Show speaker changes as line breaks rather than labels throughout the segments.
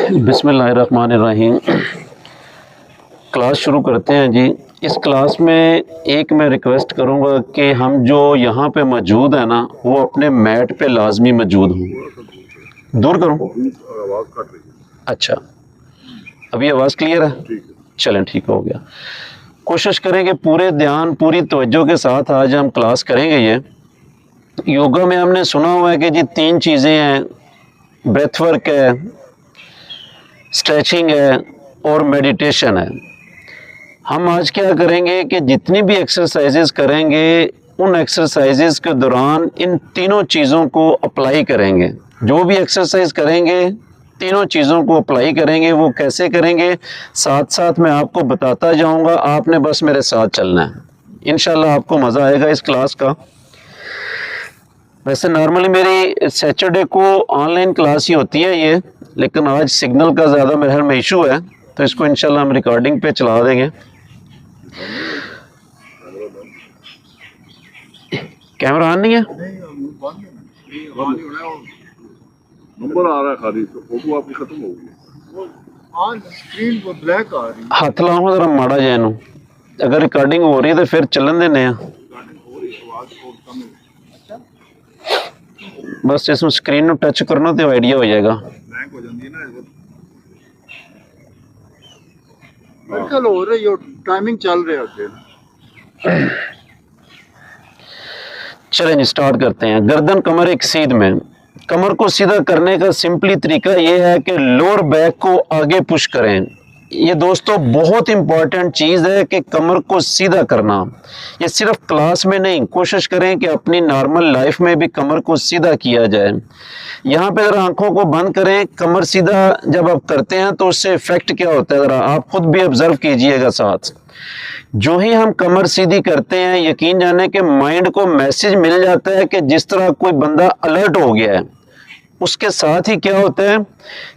बिस्मिल्लाहिर्रहमानिर्रहीम। क्लास शुरू करते हैं जी। इस क्लास में एक मैं रिक्वेस्ट करूंगा कि हम जो यहाँ पे मौजूद है ना, वो अपने मैट पे लाजमी मौजूद हों। दूर करूँ? अच्छा, अभी आवाज़ क्लियर है? चलें, ठीक हो गया। कोशिश करेंगे पूरे ध्यान पूरी तवज्जो के साथ आज हम क्लास करेंगे। ये योगा में हमने सुना हुआ है कि जी 3 चीज़ें हैं, ब्रेथ वर्क है, स्ट्रेचिंग है और मेडिटेशन है। हम आज क्या करेंगे कि जितनी भी एक्सरसाइजेस करेंगे उन एक्सरसाइजेस के दौरान इन तीनों चीज़ों को अप्लाई करेंगे। जो भी एक्सरसाइज करेंगे तीनों चीज़ों को अप्लाई करेंगे। वो कैसे करेंगे साथ साथ मैं आपको बताता जाऊंगा, आपने बस मेरे साथ चलना है। इंशाल्लाह आपको मज़ा आएगा इस क्लास का। वैसे नॉर्मली मेरी सैटरडे को ऑनलाइन क्लास ही होती है ये, लेकिन आज सिग्नल का ज़्यादा मेरे ख्याल में इशू है, तो इसको इंशाल्लाह हम रिकॉर्डिंग पे चला देंगे। कैमरा ऑन नहीं है?
नंबर आ रहा है खाली, तो फोटो आपकी खत्म हो गई, ऑन स्क्रीन वो ब्लैक आ रही है।
हाथ लाओ जरा माड़ा जाए नु। अगर रिकॉर्डिंग हो रही है तो फिर चलन देने हैं। बस इसमें स्क्रीन ਨੂੰ टच करना तो आइडिया हो जाएगा।
ब्लैक हो जाती है ना मेरे हो रही है, टाइमिंग चल रही है।
चलें जी स्टार्ट करते हैं। गर्दन कमर एक सीध में। कमर को सीधा करने का सिंपली तरीका ये है कि लोअर बैक को आगे पुश करें। ये दोस्तों बहुत इंपॉर्टेंट चीज़ है कि कमर को सीधा करना। ये सिर्फ क्लास में नहीं, कोशिश करें कि अपनी नॉर्मल लाइफ में भी कमर को सीधा किया जाए। यहाँ पे ज़रा आंखों को बंद करें। कमर सीधा जब आप करते हैं तो उससे इफेक्ट क्या होता है ज़रा आप खुद भी ऑब्जर्व कीजिएगा साथ। जो ही हम कमर सीधी करते हैं यकीन जाने कि माइंड को मैसेज मिल जाता है कि जिस तरह कोई बंदा अलर्ट हो गया है। उसके साथ ही क्या होता है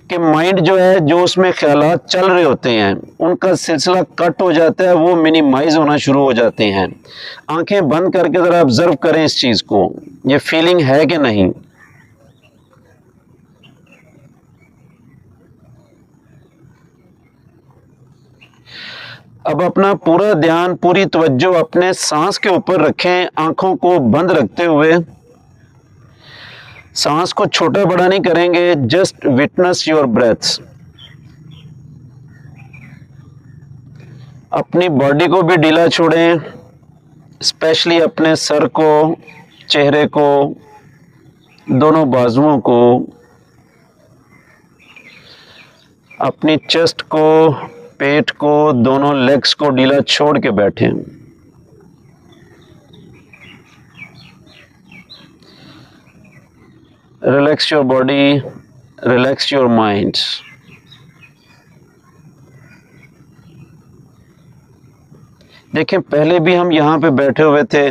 कि माइंड जो है, जो उसमें ख्यालात चल रहे होते हैं उनका सिलसिला कट हो जाता है, वो मिनिमाइज होना शुरू हो जाते हैं। आंखें बंद करके ज़रा ऑब्जर्व करें इस चीज़ को, ये फीलिंग है कि नहीं। अब अपना पूरा ध्यान पूरी तवज्जो अपने सांस के ऊपर रखें, आंखों को बंद रखते हुए। सांस को छोटा बड़ा नहीं करेंगे, जस्ट विटनेस योर ब्रेथ्स। अपनी बॉडी को भी ढीला छोड़ें, स्पेशली अपने सर को, चेहरे को, दोनों बाजुओं को, अपनी चेस्ट को, पेट को, दोनों लेग्स को ढीला छोड़ के बैठें। Relax your body, relax your mind. देखें पहले भी हम यहाँ पे बैठे हुए थे,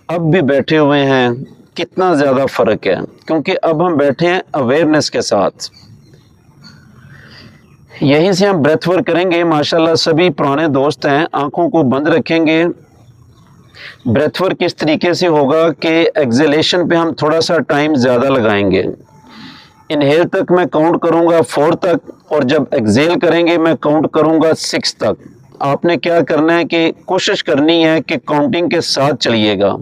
अब भी बैठे हुए हैं, कितना ज़्यादा फ़र्क है, क्योंकि अब हम बैठे हैं अवेयरनेस के साथ। यहीं से हम ब्रेथ वर्क करेंगे। माशाल्लाह सभी पुराने दोस्त हैं, आंखों को बंद रखेंगे। ब्रेथ वर्क इस तरीके से होगा कि एक्सलेशन पे हम थोड़ा सा टाइम ज़्यादा लगाएंगे। इनहेल तक मैं काउंट करूँगा 4 तक, और जब एक्सेल करेंगे मैं काउंट करूँगा 6 तक। आपने क्या करना है कि कोशिश करनी है कि काउंटिंग के साथ चलिएगा।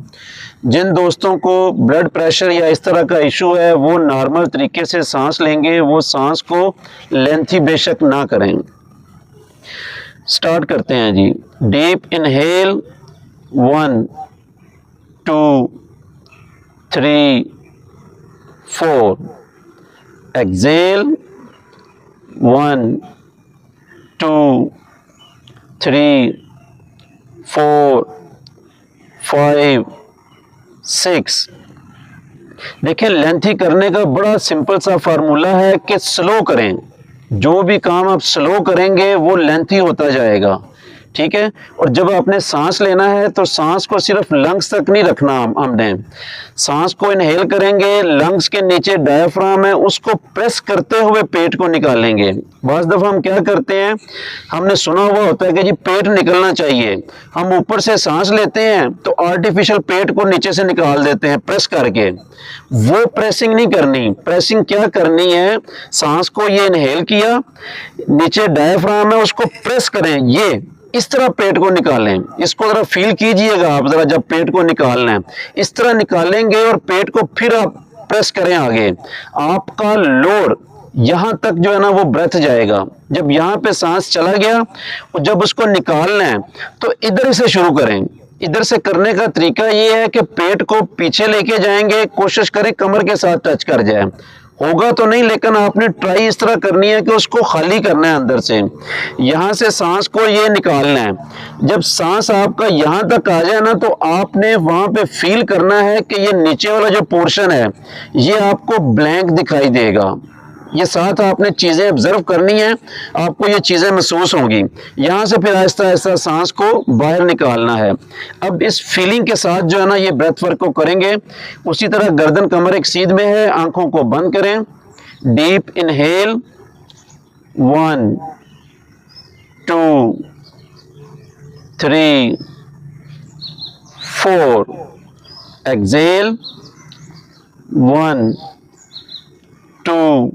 जिन दोस्तों को ब्लड प्रेशर या इस तरह का इशू है वो नॉर्मल तरीके से सांस लेंगे, वो सांस को लेंथी बेशक ना करें। स्टार्ट करते हैं जी। Deep inhale 1 2 3 4। एक्सेल 1 2 3 4 5 6। देखिए लेंथी करने का बड़ा सिंपल सा फार्मूला है कि स्लो करें। जो भी काम आप स्लो करेंगे वो लेंथी होता जाएगा। ठीक है। और जब आपने सांस लेना है तो सांस को सिर्फ लंग्स तक नहीं रखना, हमने सांस को इनहेल करेंगे, लंग्स के नीचे डायफ्राम है उसको प्रेस करते हुए पेट को निकालेंगे। बहुत दफा हम क्या करते हैं, हमने सुना हुआ होता है कि जी पेट निकलना चाहिए, हम ऊपर से सांस लेते हैं तो आर्टिफिशियल पेट को नीचे से निकाल देते हैं प्रेस करके। वो प्रेसिंग नहीं करनी। प्रेसिंग क्या करनी है, सांस को ये इनहेल किया, नीचे डायफ्राम है उसको प्रेस करें, ये इस तरह पेट को निकालें। इसको जरा फील कीजिएगा आप जरा, जब पेट को निकालना है इस तरह निकालेंगे और पेट को फिर आप प्रेस करें आगे, आपका लोअर यहां तक जो है ना वो ब्रेथ जाएगा। जब यहां पे सांस चला गया और जब उसको निकालना है तो इधर से शुरू करें। इधर से करने का तरीका ये है कि पेट को पीछे लेके जाएंगे, कोशिश करें कमर के साथ टच कर जाए, होगा तो नहीं लेकिन आपने ट्राई इस तरह करनी है कि उसको खाली करना है अंदर से। यहां से सांस को ये निकालना है। जब सांस आपका यहां तक आ जाए ना तो आपने वहां पे फील करना है कि ये नीचे वाला जो पोर्शन है ये आपको ब्लैंक दिखाई देगा। ये साथ आपने चीजें ऑब्जर्व करनी है, आपको ये चीजें महसूस होंगी। यहां से फिर आहिस्ता आहिस्ता सांस को बाहर निकालना है। अब इस फीलिंग के साथ जो है ना ये ब्रेथ वर्क को करेंगे। उसी तरह गर्दन कमर एक सीध में है, आंखों को बंद करें, deep inhale 1 2 3 4, exhale 1 2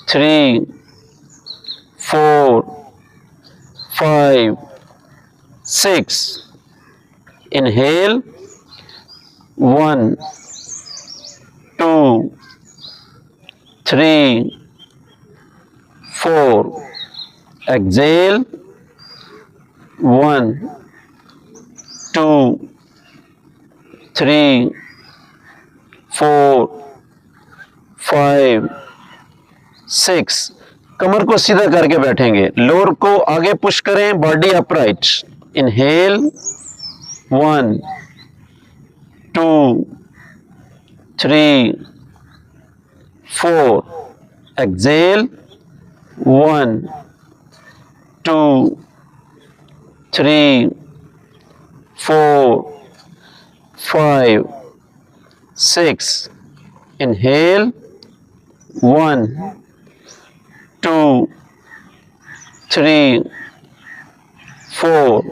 3 4 5 6, inhale 1 2 3 4, exhale 1 2 3 4 5 6। कमर को सीधा करके बैठेंगे, लोअर को आगे पुश करें, body upright. Inhale 1 2 3 4, exhale 1 2 3 4 5 6, inhale 1 2 3 4,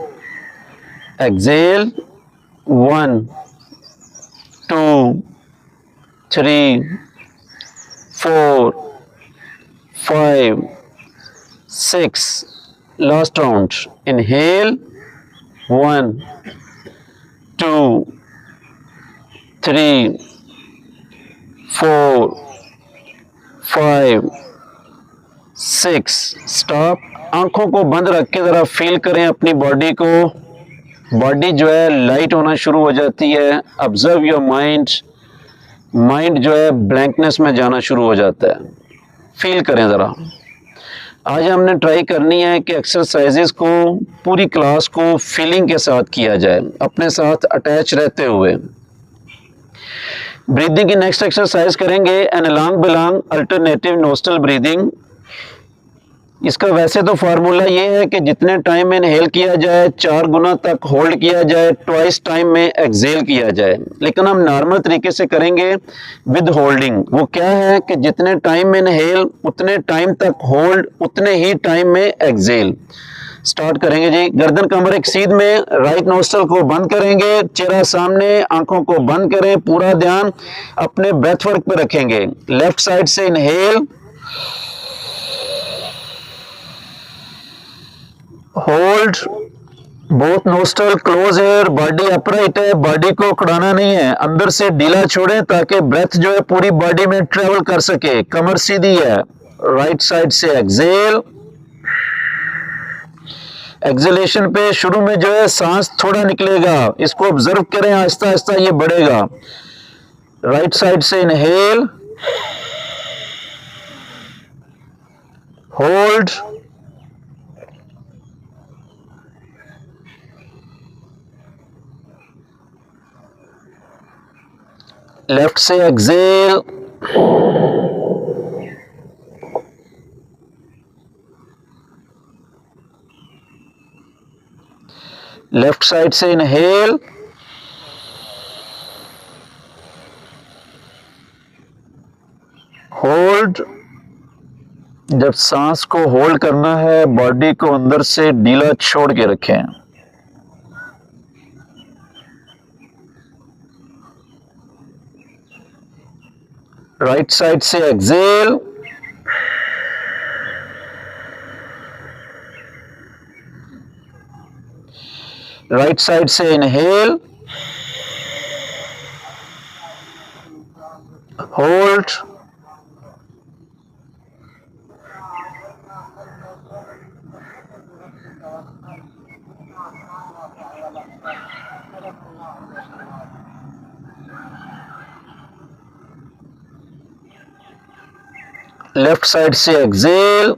exhale 1 2 3 4 5 6। Last round, inhale 1 2 3 4 5 6, stop. आंखों को बंद रख के ज़रा फील करें अपनी बॉडी को। बॉडी जो है लाइट होना शुरू हो जाती है। ऑब्जर्व योर माइंड, माइंड जो है ब्लैंकनेस में जाना शुरू हो जाता है। फील करें ज़रा। आज हमने ट्राई करनी है कि एक्सरसाइजेस को पूरी क्लास को फीलिंग के साथ किया जाए, अपने साथ अटैच रहते हुए। ब्रीदिंग की नेक्स्ट एक्सरसाइज करेंगे एनालॉन्ग बिलोंग अल्टरनेटिव नोस्ट्रल ब्रीदिंग। इसका वैसे तो फार्मूला ये है कि जितने टाइम में इनहेल किया जाए 4 गुना तक होल्ड किया जाए, ट्वाइस टाइम में एक्सेल किया जाए, लेकिन हम नॉर्मल तरीके से करेंगे विद होल्डिंग। वो क्या है कि जितने टाइम में इनहेल उतने टाइम तक होल्ड, उतने ही टाइम में एक्सेल। स्टार्ट करेंगे जी। गर्दन कमर एक सीध में, राइट नोस्ट्रल को बंद करेंगे, चेहरा सामने, आंखों को बंद करें, पूरा ध्यान अपने ब्रेथ वर्क पे रखेंगे। लेफ्ट साइड से inhale, hold, both nostril close है, बॉडी अपराइट है, बॉडी को उकड़ाना नहीं है, अंदर से ढीला छोड़ें ताकि ब्रेथ जो है पूरी बॉडी में ट्रेवल कर सके। कमर सीधी है। राइट साइड से एक्सेल। एक्सेलेशन पे शुरू में जो है सांस थोड़ा निकलेगा, इसको ऑब्जर्व करें, आहिस्ता आहिस्ता ये बढ़ेगा। राइट साइड से इनहेल, होल्ड, लेफ्ट से एक्सेल, लेफ्ट साइड से इनहेल, होल्ड। जब सांस को होल्ड करना है, बॉडी को अंदर से ढीला छोड़ के रखें। राइट साइड से एक्सेल, राइट साइड से इनहेल, होल्ड, लेफ्ट साइड से एक्सेल,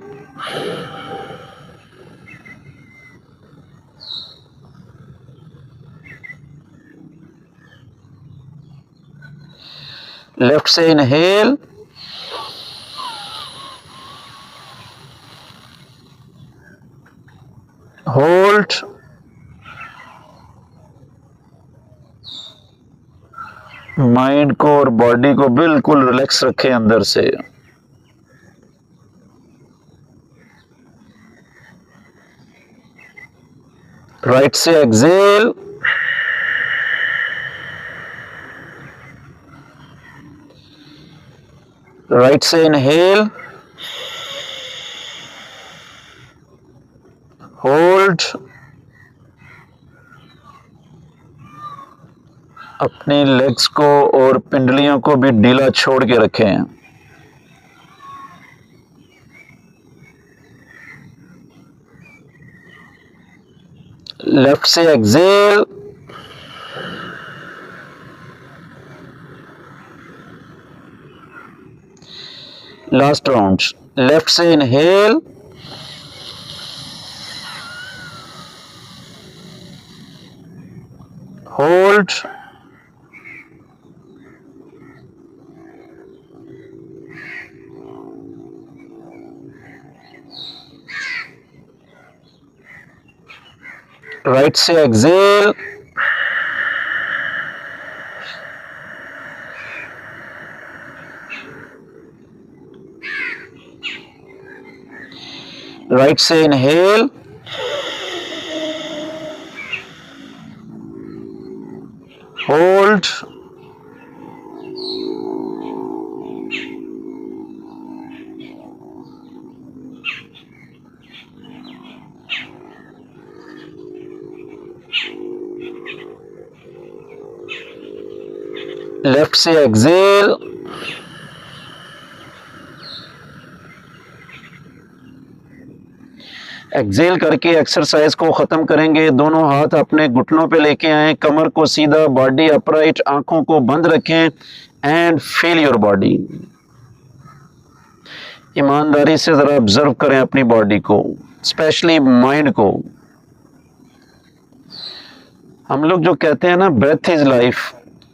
लेफ्ट से इनहेल, होल्ड, माइंड को और बॉडी को बिल्कुल रिलैक्स रखें अंदर से। राइट से एक्सेल, राइट से इनहेल, होल्ड, अपनी लेग्स को और पिंडलियों को भी ढीला छोड़ के रखें। लेफ्ट से एक्सेल, लास्ट राउंड। लेफ्ट से इनहेल, होल्ड, राइट से एक्सेल, राइट से इनहेल, होल्ड, लेफ्ट से एक्सेल, एक्सेल करके एक्सरसाइज को खत्म करेंगे। दोनों हाथ अपने घुटनों पे लेके आए, कमर को सीधा, बॉडी अपराइट, आंखों को बंद रखें एंड फील योर बॉडी। ईमानदारी से जरा ऑब्जर्व करें अपनी बॉडी को, स्पेशली माइंड को। हम लोग जो कहते हैं ना ब्रेथ इज लाइफ,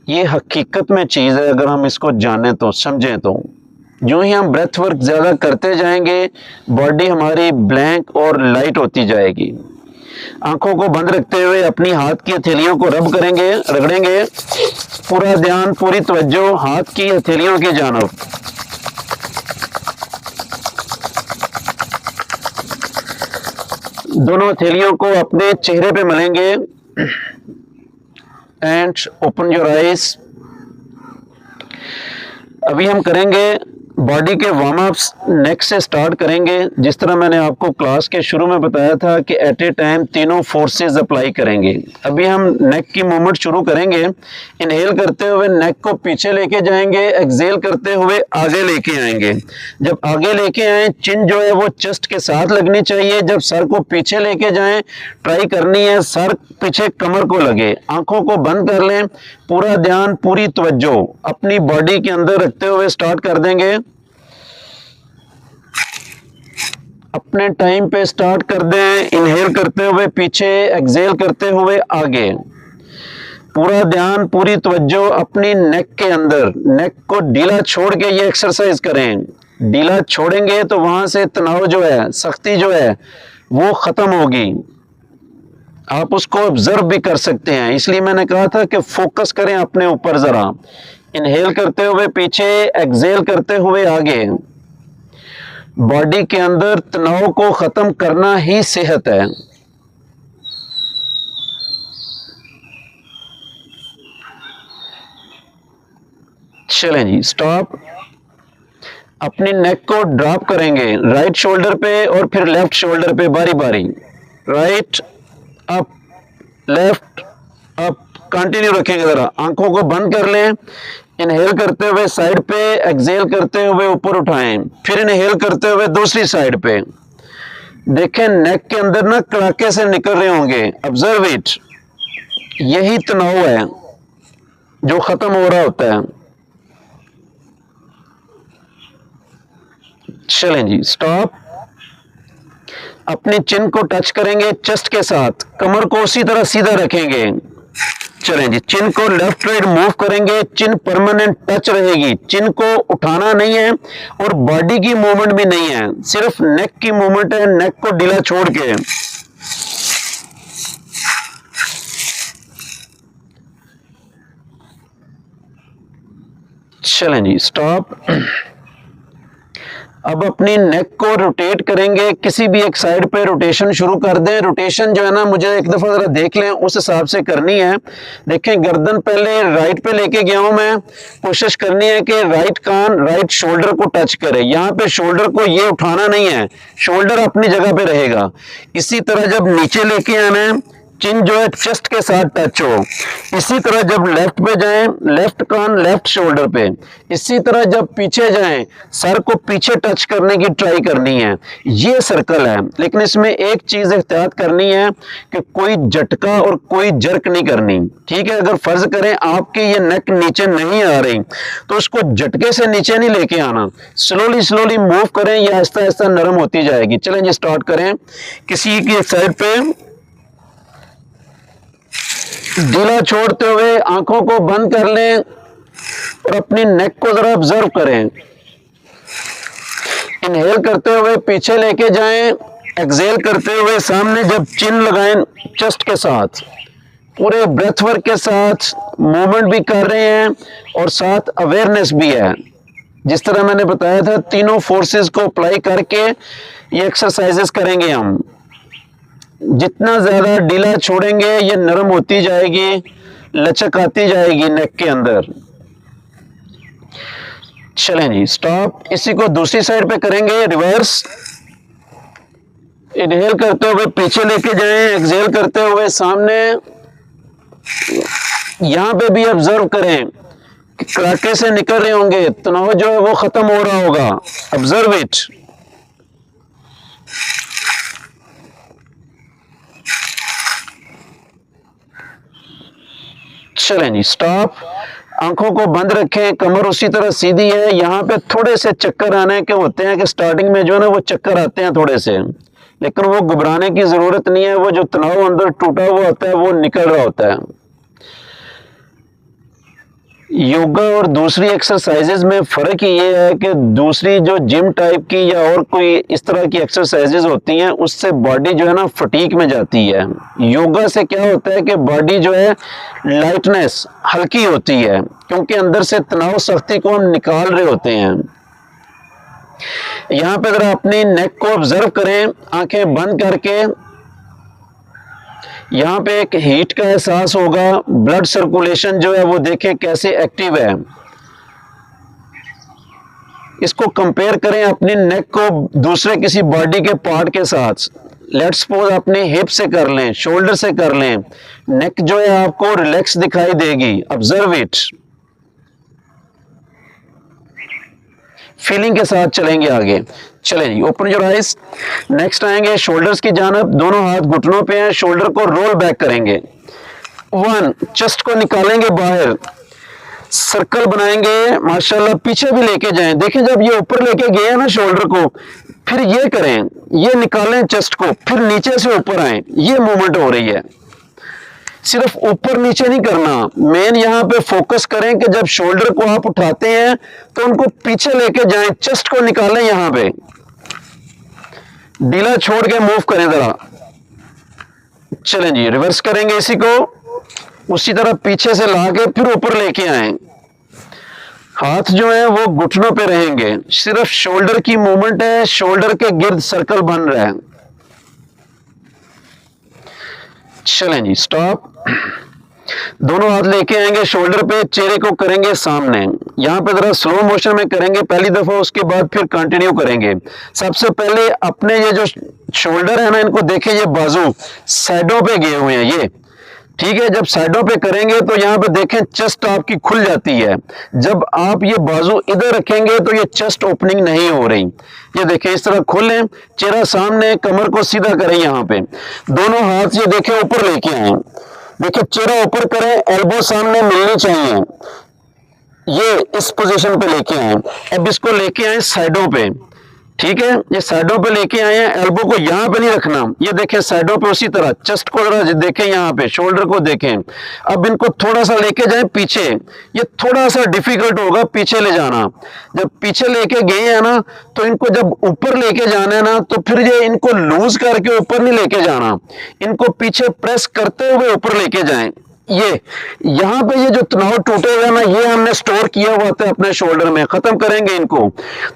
ये हकीकत में चीज़ है। अगर हम इसको जाने तो, समझें तो, जो ही हम ब्रेथ वर्क ज़्यादा करते जाएंगे, बॉडी हमारी ब्लैंक और लाइट होती जाएगी। आंखों को बंद रखते हुए अपनी हाथ की हथेलियों को रब करेंगे, रगड़ेंगे। पूरा ध्यान, पूरी तवज्जो हाथ की हथेलियों की जानब। दोनों हथेलियों को अपने चेहरे पे मलेंगे एंड ओपन योर आइज। अभी हम करेंगे बॉडी के वार्म अप्स, नेक से स्टार्ट करेंगे। जिस तरह मैंने आपको क्लास के शुरू में बताया था कि एट ए टाइम तीनों फोर्सेस अप्लाई करेंगे। अभी हम नेक की मूवमेंट शुरू करेंगे। इनहेल करते हुए नेक को पीछे लेके जाएंगे, एक्सेल करते हुए आगे लेके आएंगे। जब आगे लेके आए, चिन जो है वो चेस्ट के साथ लगनी चाहिए। जब सर को पीछे लेके जाएं, ट्राई करनी है सर पीछे कमर को लगे। आंखों को बंद कर लें, पूरा ध्यान, पूरी तवज्जो अपनी बॉडी के अंदर रखते हुए स्टार्ट कर देंगे। अपने टाइम पे स्टार्ट कर दें। इनहेल करते हुए पीछे, एक्सेल करते हुए आगे। पूरा ध्यान, पूरी तवज्जो अपनी नेक के अंदर। नेक को ढीला छोड़ के ये एक्सरसाइज करें। ढीला छोड़ेंगे तो वहां से तनाव जो है, सख्ती जो है वो खत्म होगी। आप उसको ऑब्जर्व भी कर सकते हैं। इसलिए मैंने कहा था कि फोकस करें अपने ऊपर जरा। इनहेल करते हुए पीछे, एक्सहेल करते हुए आगे। बॉडी के अंदर तनाव को खत्म करना ही सेहत है। चलें जी, स्टॉप। अपनी नेक को ड्रॉप करेंगे राइट शोल्डर पे और फिर लेफ्ट शोल्डर पे बारी बारी। Right, up, left, up, continue रखेंगे। जरा आंखों को बंद कर लें। इनहेल करते हुए साइड पे, एक्सहेल करते हुए ऊपर उठाएं, फिर इनहेल करते हुए दूसरी साइड पे। देखें नेक के अंदर ना कड़ाके से निकल रहे होंगे, ऑब्जर्व इट। यही तनाव है जो खत्म हो रहा होता है। चलें जी, स्टॉप। अपनी चिन को टच करेंगे चेस्ट के साथ, कमर को उसी तरह सीधा रखेंगे। चलें जी, चिन को लेफ्ट राइट मूव करेंगे, चिन परमानेंट टच रहेगी। चिन को उठाना नहीं है और बॉडी की मूवमेंट भी नहीं है, सिर्फ नेक की मूवमेंट है, नेक को ढीला छोड़ के। चलें जी, स्टॉप। अब अपनी नेक को रोटेट करेंगे, किसी भी एक साइड पे रोटेशन शुरू कर दें। रोटेशन जो है ना, मुझे एक दफ़ा ज़रा देख लें, उस हिसाब से करनी है। देखें गर्दन पहले राइट पे लेके गया हूं मैं। कोशिश करनी है कि राइट कान राइट शोल्डर को टच करे। यहाँ पे शोल्डर को ये उठाना नहीं है, शोल्डर अपनी जगह पे रहेगा। इसी तरह जब नीचे लेके आना है, चिन जो है चेस्ट के साथ टच हो। इसी तरह जब लेफ्ट पे जाएं, लेफ्ट कान लेफ्ट शोल्डर पे। इसी तरह जब पीछे जाएं, सर को पीछे टच करने की ट्राई करनी है। ये सर्कल है, लेकिन इसमें एक चीज एहतियात करनी है कि कोई झटका और कोई जर्क नहीं करनी। ठीक है, अगर फर्ज करें आपकी ये नेक नीचे नहीं आ रही तो उसको झटके से नीचे नहीं लेके आना, स्लोली स्लोली मूव करें, या आहिस्ता आहिस्ता नरम होती जाएगी। चलें जी, स्टार्ट करें। किसी की साइड पे ढीला छोड़ते हुए आंखों को बंद कर लें और अपनी नेक को जरा ऑब्जर्व करें। इनहेल करते हुए पीछे लेके जाएं, एक्सहेल करते हुए सामने जब चिन लगाएं चेस्ट के साथ, पूरे ब्रेथ वर्क के साथ मूवमेंट भी कर रहे हैं और साथ अवेयरनेस भी है। जिस तरह मैंने बताया था, तीनों फोर्सेस को अप्लाई करके ये एक्सरसाइजेस करेंगे हम। जितना ज्यादा ढीला छोड़ेंगे ये नरम होती जाएगी, लचक आती जाएगी नेक के अंदर। चलें जी, स्टॉप। इसी को दूसरी साइड पे करेंगे, रिवर्स। इनहेल करते हुए पीछे लेके जाएं, एक्सहेल करते हुए सामने। यहां पे भी ऑब्जर्व करें कि कड़ाके से निकल रहे होंगे, तनाव जो है वो खत्म हो रहा होगा, ऑब्जर्व इट। चलें जी, स्टॉप। आंखों को बंद रखें, कमर उसी तरह सीधी है। यहाँ पे थोड़े से चक्कर आने के होते हैं कि स्टार्टिंग में जो है ना वो चक्कर आते हैं थोड़े से, लेकिन वो घबराने की जरूरत नहीं है। वो जो तनाव अंदर टूटा हुआ होता है वो निकल रहा होता है। योगा और दूसरी एक्सरसाइजेज में फ़र्क ये है कि दूसरी जो जिम टाइप की या और कोई इस तरह की एक्सरसाइजेज होती हैं, उससे बॉडी जो है ना फटीक में जाती है। योगा से क्या होता है कि बॉडी जो है लाइटनेस, हल्की होती है, क्योंकि अंदर से तनाव सख्ती को हम निकाल रहे होते हैं। यहाँ पे अगर अपनी नेक को ऑब्जर्व करें, आंखें बंद करके, यहाँ पे एक हीट का एहसास होगा। ब्लड सर्कुलेशन जो है वो देखें कैसे एक्टिव है। इसको कंपेयर करें अपनी नेक को दूसरे किसी बॉडी के पार्ट के साथ। लेट्स सपोज अपने हिप से कर लें, शोल्डर से कर लें, नेक जो है आपको रिलैक्स दिखाई देगी, ऑब्जर्व इट। फीलिंग के साथ चलेंगे आगे। चलें जी, ओपन योर आइज। नेक्स्ट आएंगे शोल्डर्स की जानब, दोनों हाथ घुटनों पे हैं, शोल्डर को रोल बैक करेंगे। 1, चेस्ट को निकालेंगे बाहर, सर्कल बनाएंगे, माशाल्लाह पीछे भी लेके जाएं। देखें जब ये ऊपर लेके गए हैं ना शोल्डर को, फिर ये करें, ये निकालें चेस्ट को, फिर नीचे से ऊपर आए, ये मूवमेंट हो रही है। सिर्फ ऊपर नीचे नहीं करना, मेन यहाँ पे फोकस करें कि जब शोल्डर को आप उठाते हैं तो उनको पीछे लेके जाएं, चेस्ट को निकालें, यहाँ पे ढीला छोड़ के मूव करें जरा। चलें जी, रिवर्स करेंगे इसी को, उसी तरह पीछे से ला के फिर ऊपर लेके आए। हाथ जो है वो घुटनों पे रहेंगे, सिर्फ शोल्डर की मूवमेंट है, शोल्डर के गिर्द सर्कल बन रहा है। चलें जी, स्टॉप। दोनों हाथ लेके आएंगे शोल्डर पे, चेहरे को करेंगे सामने। यहां पे जरा स्लो मोशन में करेंगे पहली दफा, उसके बाद फिर कंटिन्यू करेंगे। सबसे पहले अपने ये जो शोल्डर है ना, इनको देखें, ये बाजू साइडों पे गए हुए हैं ये, ठीक है। जब साइडों पे करेंगे तो यहाँ पे देखें चेस्ट आपकी खुल जाती है। जब आप ये बाजू इधर रखेंगे तो ये चेस्ट ओपनिंग नहीं हो रही। ये देखें इस तरह खोलें, चेहरा सामने, कमर को सीधा करें। यहाँ पे दोनों हाथ ये देखें ऊपर लेके आए, देखिए चेहरा ऊपर करें, एल्बो सामने मिलनी चाहिए, ये इस पोजीशन पे लेके आए। अब इसको लेके आए साइडों पे, ठीक है, ये साइडों पे लेके आए हैं। एल्बो को यहाँ पे नहीं रखना, ये देखें साइडों पे, उसी तरह चेस्ट को जरा देखें, यहाँ पे शोल्डर को देखें। अब इनको थोड़ा सा लेके जाएं पीछे, ये थोड़ा सा डिफिकल्ट होगा पीछे ले जाना। जब पीछे लेके गए हैं ना, तो इनको जब ऊपर लेके जाना है ना, तो फिर ये इनको लूज करके ऊपर नहीं लेके जाना, इनको पीछे प्रेस करते हुए ऊपर लेके जाएं। ये यहाँ पे ये जो तनाव टूटेगा ना, ये हमने स्टोर किया हुआ था अपने शोल्डर में, खत्म करेंगे इनको।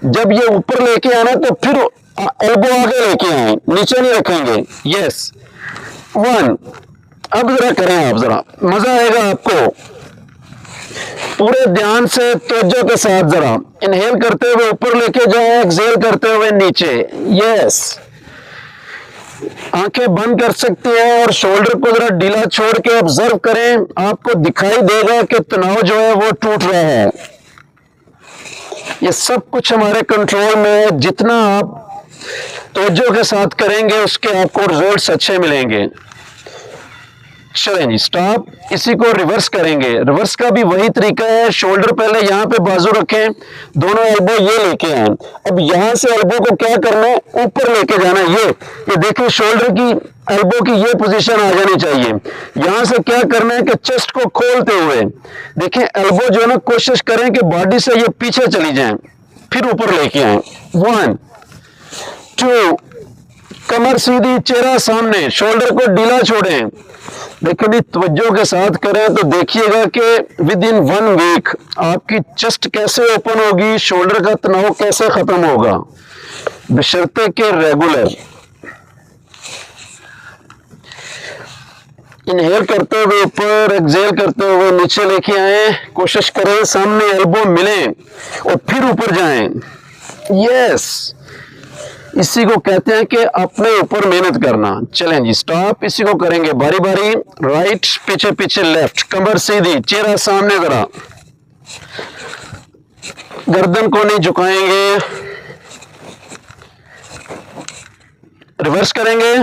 जब ये ऊपर लेके आना तो फिर एल्बो आगे लेके आए, नीचे नहीं रखेंगे। यस, 1। अब जरा करें आप, जरा मजा आएगा आपको, पूरे ध्यान से तवज्जो के साथ जरा इनहेल करते हुए ऊपर लेके जाए, एक्सहेल करते हुए नीचे। यस, आंखें बंद कर सकते हैं और शोल्डर को जरा ढीला छोड़ के ऑब्जर्व करें, आपको दिखाई देगा कि तनाव जो है वो टूट रहा है। ये सब कुछ हमारे कंट्रोल में है, जितना आप तवज्जो के साथ करेंगे उसके आपको रिजल्ट्स अच्छे मिलेंगे। चलें जी, स्टॉप। इसी को रिवर्स करेंगे। रिवर्स का भी वही तरीका है, शोल्डर पहले यहाँ पे बाजू रखें, दोनों एल्बो ये लेके आए। अब यहाँ से एल्बो को क्या करना है, ऊपर लेके जाना है। ये देखिए शोल्डर की, एल्बो की ये पोजीशन आ जानी चाहिए। यहाँ से क्या करना है कि चेस्ट को खोलते हुए देखें, एल्बो जो है ना, कोशिश करें कि बॉडी से ये पीछे चली जाए, फिर ऊपर लेके आए। 1 2, कमर सीधी, चेहरा सामने, शोल्डर को ढीला छोड़ें। देखिए तवज्जो के साथ करें तो देखिएगा कि विद इन 1 वीक आपकी चेस्ट कैसे ओपन होगी, शोल्डर का तनाव कैसे खत्म होगा, बशर्ते के रेगुलर। इनहेल करते हुए ऊपर, एक्सहेल करते हुए नीचे लेके आए, कोशिश करें सामने एल्बो मिले और फिर ऊपर जाएं। यस, इसी को कहते हैं कि अपने ऊपर मेहनत करना। चलें जी, स्टॉप। इसी को करेंगे बारी बारी, राइट पीछे पीछे लेफ्ट, कमर सीधी, चेहरा सामने, जरा गर्दन को नहीं झुकाएंगे। रिवर्स करेंगे।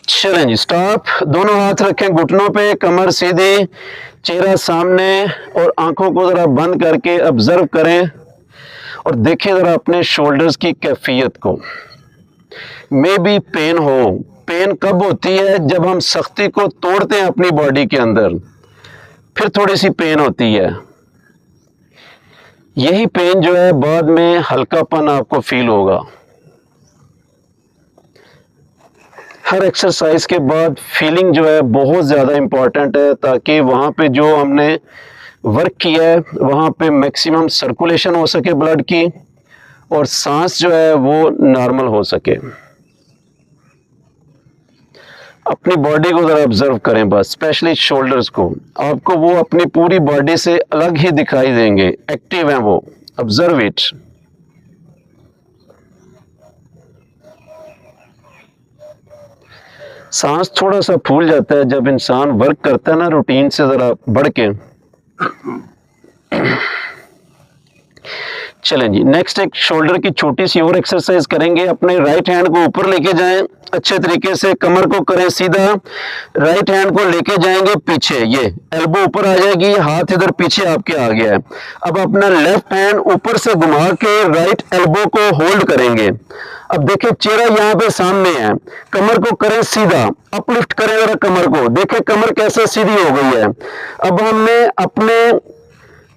चलें जी, स्टॉप। दोनों हाथ रखें घुटनों पे, कमर सीधी, चेहरा सामने और आंखों को जरा बंद करके ऑब्जर्व करें और देखें जरा अपने शोल्डर्स की कैफियत को। मे बी पेन हो, पेन कब होती है, जब हम सख्ती को तोड़ते हैं अपनी बॉडी के अंदर, फिर थोड़ी सी पेन होती है। यही पेन जो है बाद में हल्कापन आपको फील होगा। हर एक्सरसाइज के बाद फीलिंग जो है बहुत ज़्यादा इम्पॉर्टेंट है, ताकि वहाँ पे जो हमने वर्क किया है वहाँ पे मैक्सिमम सर्कुलेशन हो सके ब्लड की, और सांस जो है वो नॉर्मल हो सके। अपनी बॉडी को ज़रा ऑब्जर्व करें बस, स्पेशली शोल्डर्स को, आपको वो अपनी पूरी बॉडी से अलग ही दिखाई देंगे, एक्टिव हैं वो। Observe it. सांस थोड़ा सा फूल जाता है जब इंसान वर्क करता है ना रूटीन से ज़रा बढ़ के। चलें जी, नेक्स्ट एक शोल्डर की छोटी सी और एक्सरसाइज करेंगे। अपने राइट हैंड को ऊपर लेके जाएं अच्छे तरीके से, कमर को करें सीधा, राइट हैंड को लेके जाएंगे पीछे, ये एल्बो ऊपर आ जाएगी, हाथ इधर पीछे आपके आ गया है। अब अपना लेफ्ट हैंड ऊपर से घुमा के राइट एल्बो को होल्ड करेंगे। अब देखिए चेहरा यहाँ पे सामने है, कमर को करें सीधा, अपलिफ्ट करें जरा कमर को, देखें कमर कैसे सीधी हो गई है। अब हमने अपने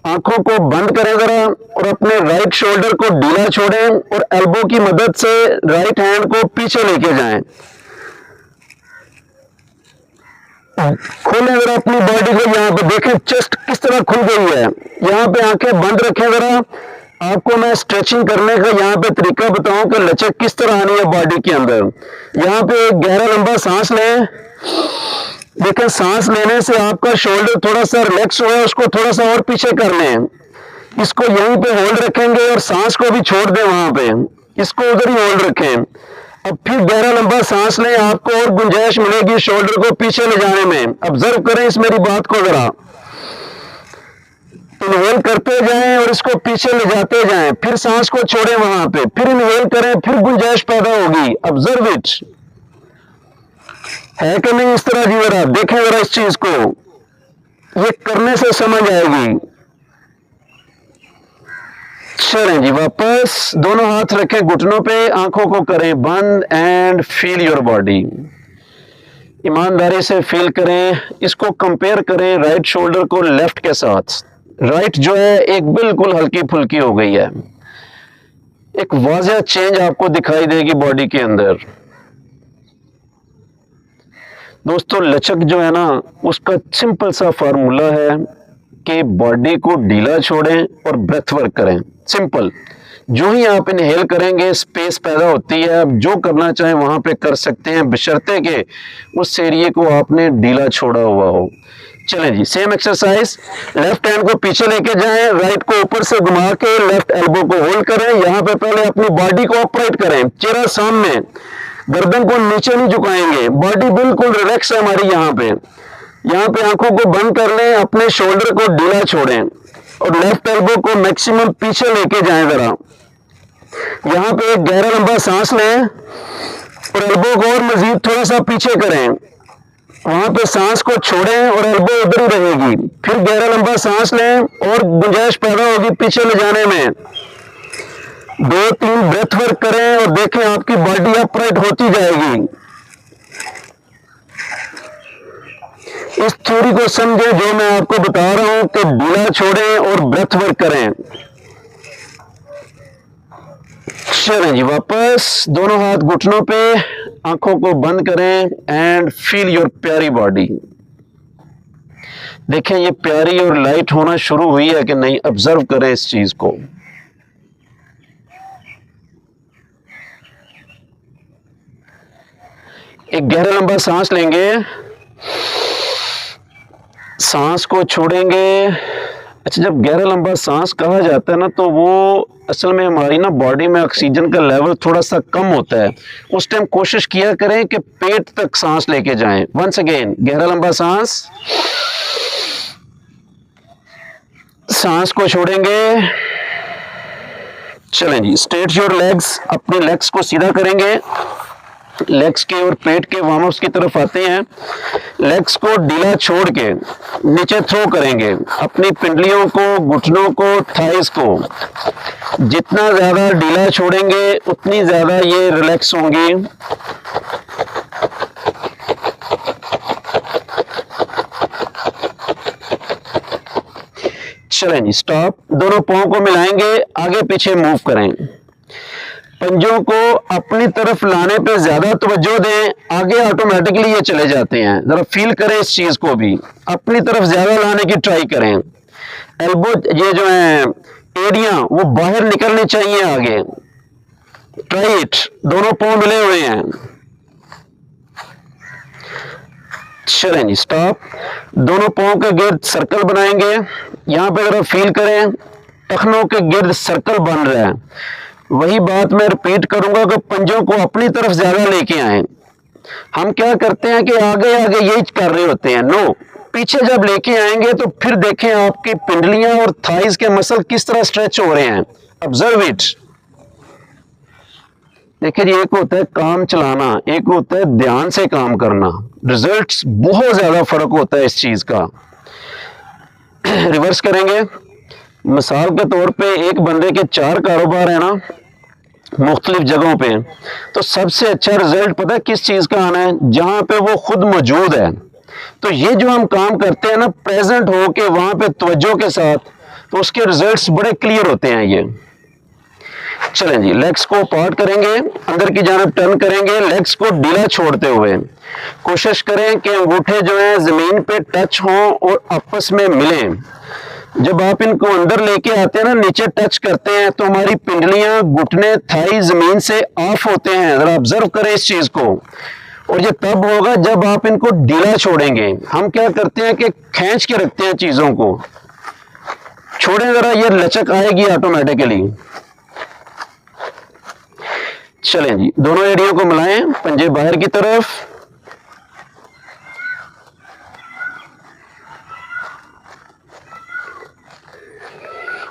आंखों को बंद करें जरा और अपने राइट शोल्डर को ढीला छोड़ें और एल्बो की मदद से राइट हैंड को पीछे लेके जाएं। खोलें जरा अपनी बॉडी को, यहाँ पे देखें चेस्ट किस तरह खुल गई है। यहाँ पे आंखें बंद रखें जरा। आपको मैं स्ट्रेचिंग करने का यहाँ पे तरीका बताऊं कि लचक किस तरह आनी है बॉडी के अंदर। यहाँ पे एक गहरा लंबा सांस लें। देखें सांस लेने से आपका शोल्डर थोड़ा सा रिलैक्स हुआ है, उसको थोड़ा सा और पीछे कर लें। इसको यहीं पे होल्ड रखेंगे और सांस को भी छोड़ दें वहां पे, इसको उधर ही होल्ड रखें। अब फिर गहरा लंबा सांस लें, आपको और गुंजाइश मिलेगी शोल्डर को पीछे ले जाने में। ऑब्जर्व करें इस मेरी बात को जरा। इनहेल करते जाएं और इसको पीछे ले जाते जाएं, फिर सांस को छोड़ें वहां पे, फिर इनहेल करें, फिर गुंजाइश पैदा होगी। ऑब्जर्व इट, है कि नहीं इस तरह जी? जरा देखें जरा इस चीज को, ये करने से समझ आएगी। चलें जी वापस, दोनों हाथ रखें घुटनों पे, आंखों को करें बंद एंड फील योर बॉडी। ईमानदारी से फील करें। इसको कंपेयर करें राइट शोल्डर को लेफ्ट के साथ। राइट जो है एक बिल्कुल हल्की फुल्की हो गई है, एक वाज़ह चेंज आपको दिखाई देगी बॉडी के अंदर। दोस्तों लचक जो है ना, उसका सिंपल सा फार्मूला है कि बॉडी को ढीला छोड़ें और ब्रेथ वर्क करें। सिंपल, जो ही आप इनहेल करेंगे स्पेस पैदा होती है। आप जो करना चाहें वहां पे कर सकते हैं, बशर्ते कि उस एरिया को आपने ढीला छोड़ा हुआ हो। चलें जी, सेम एक्सरसाइज। लेफ्ट हैंड को पीछे लेके जाएं, राइट को ऊपर से घुमा के लेफ्ट एल्बो को होल्ड करें। यहाँ पे पहले अपनी बॉडी को अपराइट करें, चेहरा सामने, गर्दन को नीचे नहीं झुकाएंगे, बॉडी बिल्कुल रिलैक्स है हमारी। यहाँ पे आंखों को बंद कर लें, अपने शोल्डर को ढीला छोड़ें और लेफ्ट एल्बो को मैक्सिमम पीछे लेके जाएं जरा। यहाँ पे एक गहरा लंबा सांस लें और एल्बो को और मजीद थोड़ा सा पीछे करें। वहां पे सांस को छोड़ें और एल्बो उधर ही रहेगी। फिर गहरा लंबा सांस लें और गुंजाइश पैदा होगी पीछे ले जाने में। 2-3 ब्रेथ वर्क करें और देखें आपकी बॉडी अपराइट होती जाएगी। इस थ्योरी को समझें जो मैं आपको बता रहा हूं कि ढीला छोड़ें और ब्रेथ वर्क करें। चलें जी वापस, दोनों हाथ घुटनों पे, आंखों को बंद करें एंड फील योर प्यारी बॉडी। देखें ये प्यारी और लाइट होना शुरू हुई है कि नहीं, ऑब्जर्व करें इस चीज को। एक गहरा लंबा सांस लेंगे, सांस को छोड़ेंगे। अच्छा, जब गहरा लंबा सांस कहा जाता है ना, तो वो असल में हमारी ना बॉडी में ऑक्सीजन का लेवल थोड़ा सा कम होता है। उस टाइम कोशिश किया करें कि पेट तक सांस लेके जाएं। वंस अगेन, गहरा लंबा सांस, सांस को छोड़ेंगे। चलें जी, स्ट्रेट योर लेग्स, अपने लेग्स को सीधा करेंगे। लेग्स के और पेट के वार्म अप्स की तरफ आते हैं। लेग्स को ढीला छोड़ के नीचे थ्रो करेंगे, अपनी पिंडलियों को, घुटनों को, थाइस को। जितना ज्यादा ढीला छोड़ेंगे उतनी ज्यादा ये रिलैक्स होंगी। चलें जी, स्टॉप। दोनों पांव को मिलाएंगे, आगे पीछे मूव करें। पंजों को अपनी तरफ लाने पे ज्यादा तवज्जो दें, आगे ऑटोमेटिकली ये चले जाते हैं। जरा फील करें इस चीज को भी, अपनी तरफ ज्यादा लाने की ट्राई करें। एल्बो ये जो है एड़ियां वो बाहर निकलनी चाहिए आगे। Try it. दोनों पांव मिले हुए हैं। चलें जी, स्टॉप। दोनों पांव के गिर्द सर्कल बनाएंगे। यहां पे जरा फील करें, टखनों के गिर्द सर्कल बन रहा है। वही बात मैं रिपीट करूंगा कि पंजों को अपनी तरफ ज्यादा लेके आए। हम क्या करते हैं कि आगे आगे यही कर रहे होते हैं। नो, पीछे जब लेके आएंगे तो फिर देखें आपकी पिंडलियां और थाइस के मसल किस तरह स्ट्रेच हो रहे हैं। Observe it. देखिए जी, एक होता है काम चलाना, एक होता है ध्यान से काम करना। रिजल्ट्स बहुत ज्यादा फर्क होता है इस चीज का। रिवर्स करेंगे। मिसाल के तौर पे एक बंदे के 4 कारोबार है ना मुख्तलिफ जगहों पे, तो सबसे अच्छा रिजल्ट पता है किस चीज का आना है? जहां पे वो खुद मौजूद है। तो ये जो हम काम करते हैं ना, प्रेजेंट हो के वहां पे तवज्जो के साथ, तो उसके रिजल्ट्स बड़े क्लियर होते हैं ये। चलें जी, लेग्स को पार्ट करेंगे, अंदर की जानब टर्न करेंगे, लेग्स को ढीला छोड़ते हुए कोशिश करें कि अंगूठे जो है जमीन पे टच हों और आपस में मिलें। जब आप इनको अंदर लेके आते हैं ना, नीचे टच करते हैं, तो हमारी पिंडलियां, घुटने, थाई जमीन से ऑफ होते हैं। जरा ऑब्जर्व करें इस चीज को। और ये तब होगा जब आप इनको ढीला छोड़ेंगे। हम क्या करते हैं कि खींच के रखते हैं चीजों को। छोड़ें जरा, ये लचक आएगी ऑटोमेटिकली। चलें जी, दोनों एड़ियों को मिलाएं, पंजे बाहर की तरफ।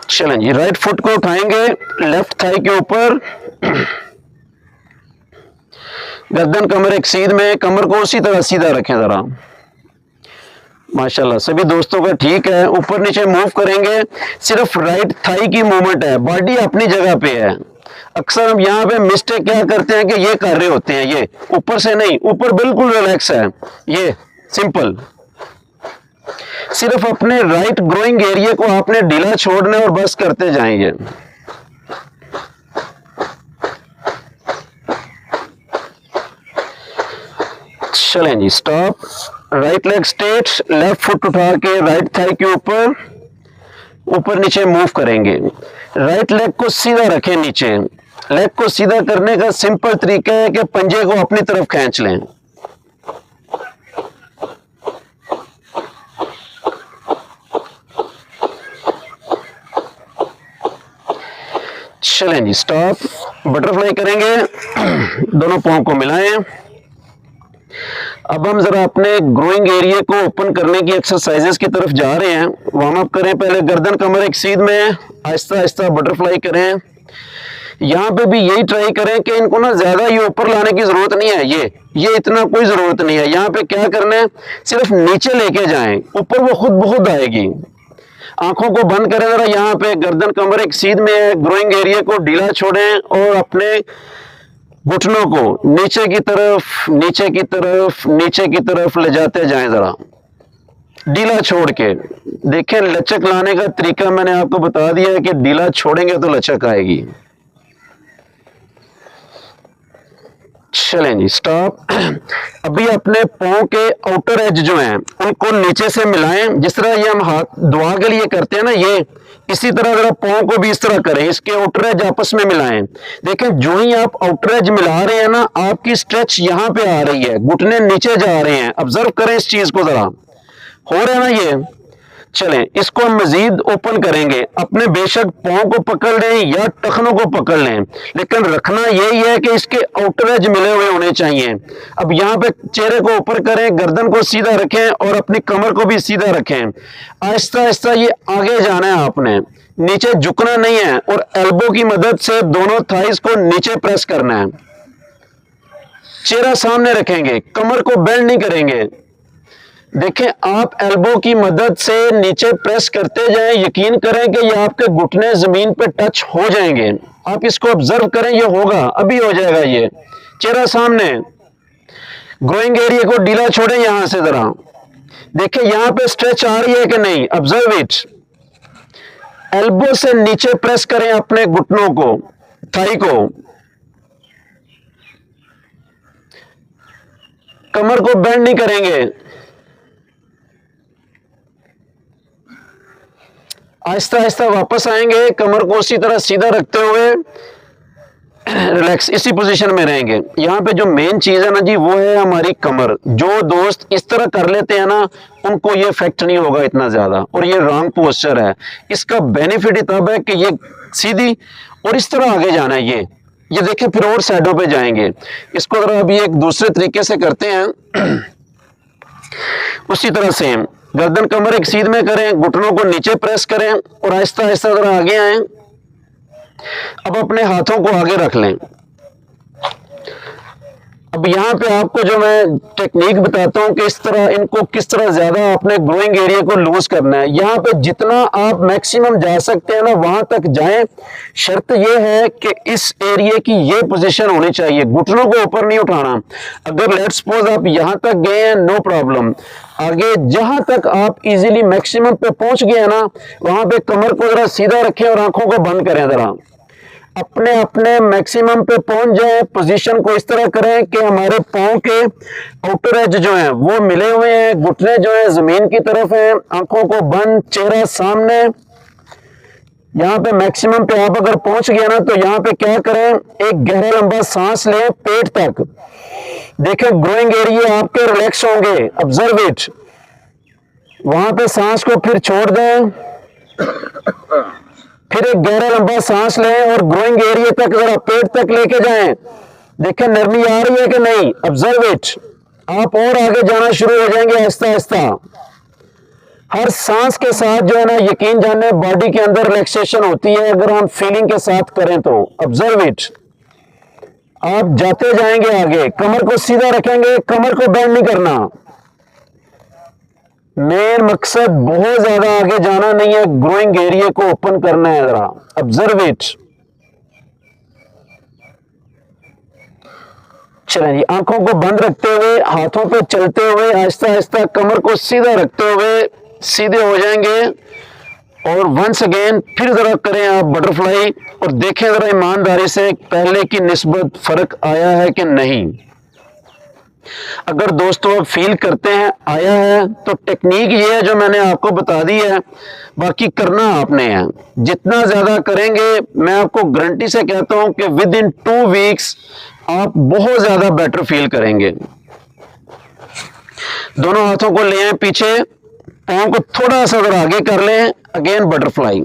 चलें जी, राइट फुट को उठाएंगे लेफ्ट थाई के ऊपर, गर्दन कमर एक सीध में, कमर को उसी तरह सीधा रखें जरा। माशाल्लाह, सभी दोस्तों का ठीक है। ऊपर नीचे मूव करेंगे, सिर्फ राइट थाई की मूवमेंट है, बॉडी अपनी जगह पे है। अक्सर हम यहाँ पे मिस्टेक क्या करते हैं कि ये कर रहे होते हैं, ये ऊपर से नहीं, ऊपर बिल्कुल रिलैक्स है, ये सिंपल। सिर्फ अपने राइट ग्रोइंग एरिया को आपने ढीला छोड़ना और बस करते जाएंगे। चलें जी, stop, right leg straight, left foot उठा के राइट थाई के ऊपर, ऊपर नीचे मूव करेंगे। राइट लेग को सीधा रखें नीचे। लेग को सीधा करने का सिंपल तरीका है कि पंजे को अपनी तरफ खींच लें। चलें जी, स्टॉप, बटरफ्लाई करेंगे, दोनों पांव को मिलाएं। अब हम जरा अपने ग्रोइंग एरिया को ओपन करने की एक्सरसाइजेस की तरफ जा रहे हैं। वार्म अप करें, पहले गर्दन कमर एक सीध में, आहिस्ता आहिस्ता बटरफ्लाई करें। यहाँ पे भी यही ट्राई करें कि इनको ना ज्यादा ये ऊपर लाने की जरूरत नहीं है, ये इतना कोई जरूरत नहीं है। यहाँ पे क्या करना है, सिर्फ नीचे लेके जाएं, ऊपर वो खुद ब खुद आएगी। आंखों को बंद करें जरा, यहाँ पे गर्दन कमर एक सीध में है, ग्रोइंग एरिया को ढीला छोड़ें और अपने घुटनों को नीचे की तरफ, नीचे की तरफ, नीचे की तरफ ले जाते जाएं जरा, ढीला छोड़ के। देखें, लचक लाने का तरीका मैंने आपको बता दिया है कि ढीला छोड़ेंगे तो लचक आएगी। चलें जी, स्टॉप। अभी अपने पांव के आउटर एज जो हैं उनको नीचे से मिलाएं, जिस तरह ये हम हाथ दुआ के लिए करते हैं ना, ये इसी तरह जरा पांव को भी इस तरह करें, इसके आउटर एज आपस में मिलाएं। देखें, जो ही आप आउटर एज मिला रहे हैं ना, आपकी स्ट्रेच यहाँ पे आ रही है, घुटने नीचे जा रहे हैं। ऑब्जर्व करें इस चीज को जरा, हो रहा है ना ये। चलें, इसको हम मजीद ओपन करेंगे। अपने बेशक पांव को पकड़ लें या टखनों को पकड़ लें, लेकिन रखना यही है कि इसके आउटर एज मिले हुए होने चाहिए। अब यहाँ पे चेहरे को ऊपर करें, गर्दन को सीधा रखें और अपनी कमर को भी सीधा रखें। आहिस्ता आहिस्ता ये आगे जाना है, आपने नीचे झुकना नहीं है और एल्बो की मदद से दोनों थाइस को नीचे प्रेस करना है। चेहरा सामने रखेंगे, कमर को बेंड नहीं करेंगे। देखें, आप एल्बो की मदद से नीचे प्रेस करते जाएं, यकीन करें कि ये आपके घुटने जमीन पे टच हो जाएंगे। आप इसको ऑब्जर्व करें, ये होगा, अभी हो जाएगा। ये चेहरा सामने, ग्रोइंग एरिया को ढीला छोड़ें यहां से जरा। देखें, यहां पे स्ट्रेच आ रही है कि नहीं, ऑब्जर्व इट। एल्बो से नीचे प्रेस करें अपने घुटनों को, थाई को, कमर को बेंड नहीं करेंगे। आहिस्ता आहिस्ता वापस आएंगे, कमर को उसी तरह सीधा रखते हुए रिलैक्स इसी पोजीशन में रहेंगे। यहाँ पे जो मेन चीज है ना जी, वो है हमारी कमर। जो दोस्त इस तरह कर लेते हैं ना, उनको ये इफेक्ट नहीं होगा इतना ज्यादा, और ये रॉन्ग पोस्चर है। इसका बेनिफिट तब है कि ये सीधी और इस तरह आगे जाना है। ये देखें, फिर और साइडों पे जाएंगे। इसको अगर अभी एक दूसरे तरीके से करते हैं, उसी तरह से गर्दन कमर एक सीध में करें, घुटनों को नीचे प्रेस करें और आहिस्ता आहिस्ता जरा आगे आए। अब अपने हाथों को आगे रख लें, अब यहाँ पे आपको जो मैं टेक्निक बताता हूँ कि इस तरह इनको किस तरह ज्यादा अपने ग्रोइंग एरिया को लूज करना है। यहाँ पे जितना आप मैक्सिमम जा सकते हैं ना वहां तक जाएं। शर्त यह है कि इस एरिया की ये पोजीशन होनी चाहिए, घुटनों को ऊपर नहीं उठाना। अगर लेट्स सपोज आप यहाँ तक गए हैं, नो प्रॉब्लम, आगे जहां तक आप इजीली मैक्सिमम पे पहुंच गए ना वहां पे कमर को जरा सीधा रखें और आंखों को बंद करें, जरा अपने अपने मैक्सिमम पे पहुंच जाए। पोजीशन को इस तरह करें कि हमारे पांव के आउटर एज जो है वो मिले हुए हैं, घुटने जो है जमीन की तरफ हैं, आंखों को बंद, चेहरा सामने। यहाँ पे मैक्सिमम पे आप अगर पहुंच गए ना तो यहाँ पे क्या करें, एक गहरा लंबा सांस लें पेट तक। देखें ग्रोइंग एरिया आपके रिलैक्स होंगे, ऑब्जर्व इट। वहां पे सांस को फिर छोड़ दें, फिर एक गहरा लंबा सांस लें और ग्रोइंग एरिया तक जरा पेट तक लेके जाएं। देखें नरमी आ रही है कि नहीं, ऑब्जर्व इट। आप और आगे जाना शुरू हो जाएंगे आहिस्ता आहिस्ता। हर सांस के साथ जो है ना यकीन जाने बॉडी के अंदर रिलैक्सेशन होती है अगर हम फीलिंग के साथ करें तो, ऑब्जर्व इट। आप जाते जाएंगे आगे, कमर को सीधा रखेंगे, कमर को बेंड नहीं करना। मेन मकसद बहुत ज्यादा आगे जाना नहीं है, ग्रोइंग एरिया को ओपन करना है, जरा ऑब्जर्व इट। चलें जी, आंखों को बंद रखते हुए, हाथों पे चलते हुए, आहिस्ता आहिस्ता कमर को सीधा रखते हुए सीधे हो जाएंगे। और वंस अगेन फिर जरा करें आप बटरफ्लाई और देखें जरा ईमानदारी से पहले की निस्बत फर्क आया है कि नहीं। अगर दोस्तों आप फील करते हैं आया है तो टेक्निक ये है जो मैंने आपको बता दी है, बाकी करना आपने है। जितना ज्यादा करेंगे मैं आपको गारंटी से कहता हूं कि विद इन 2 वीक्स आप बहुत ज्यादा बेटर फील करेंगे। दोनों हाथों को ले आए पीछे, पांव को थोड़ा सा अगर आगे कर लें, अगेन बटरफ्लाई।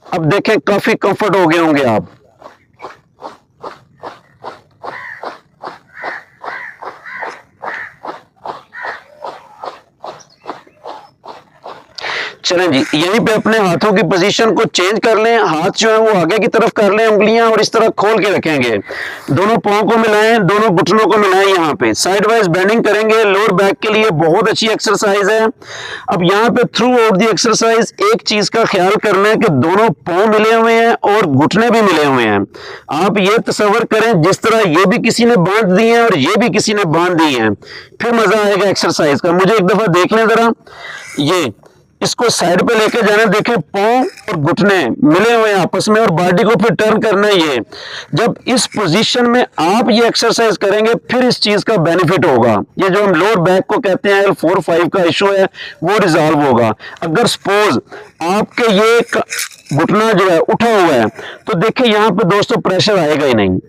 अब देखें काफी कंफर्ट हो गए होंगे आप। चलें जी, यहीं पे अपने हाथों की पोजीशन को चेंज कर लें, हाथ जो है वो आगे की तरफ कर लें, उंगलियां और इस तरह खोल के रखेंगे। दोनों पांव को मिलाएं, दोनों घुटनों को मिलाएं, यहाँ पे साइड वाइज बेंडिंग करेंगे। लोअर बैक के लिए बहुत अच्छी एक्सरसाइज है। अब यहाँ पे थ्रू आउट दी एक्सरसाइज एक चीज का ख्याल करना है कि दोनों पांव मिले हुए हैं और घुटने भी मिले हुए हैं। आप ये तस्वर करें जिस तरह ये भी किसी ने बांध दिए हैं और ये भी किसी ने बांध दिए हैं, फिर मजा आएगा एक्सरसाइज का। मुझे एक दफा देख लें जरा, ये इसको साइड पे लेके जाना, देखें पांव और घुटने मिले हुए हैं आपस में और बॉडी को फिर टर्न करना है। ये जब इस पोजीशन में आप ये एक्सरसाइज करेंगे फिर इस चीज का बेनिफिट होगा। ये जो हम लोअर बैक को कहते हैं L4-5 का इशू है वो रिजॉल्व होगा। अगर सपोज आपके ये घुटना जो है उठा हुआ है तो देखिए यहाँ पे दोस्तों प्रेशर आएगा ही नहीं।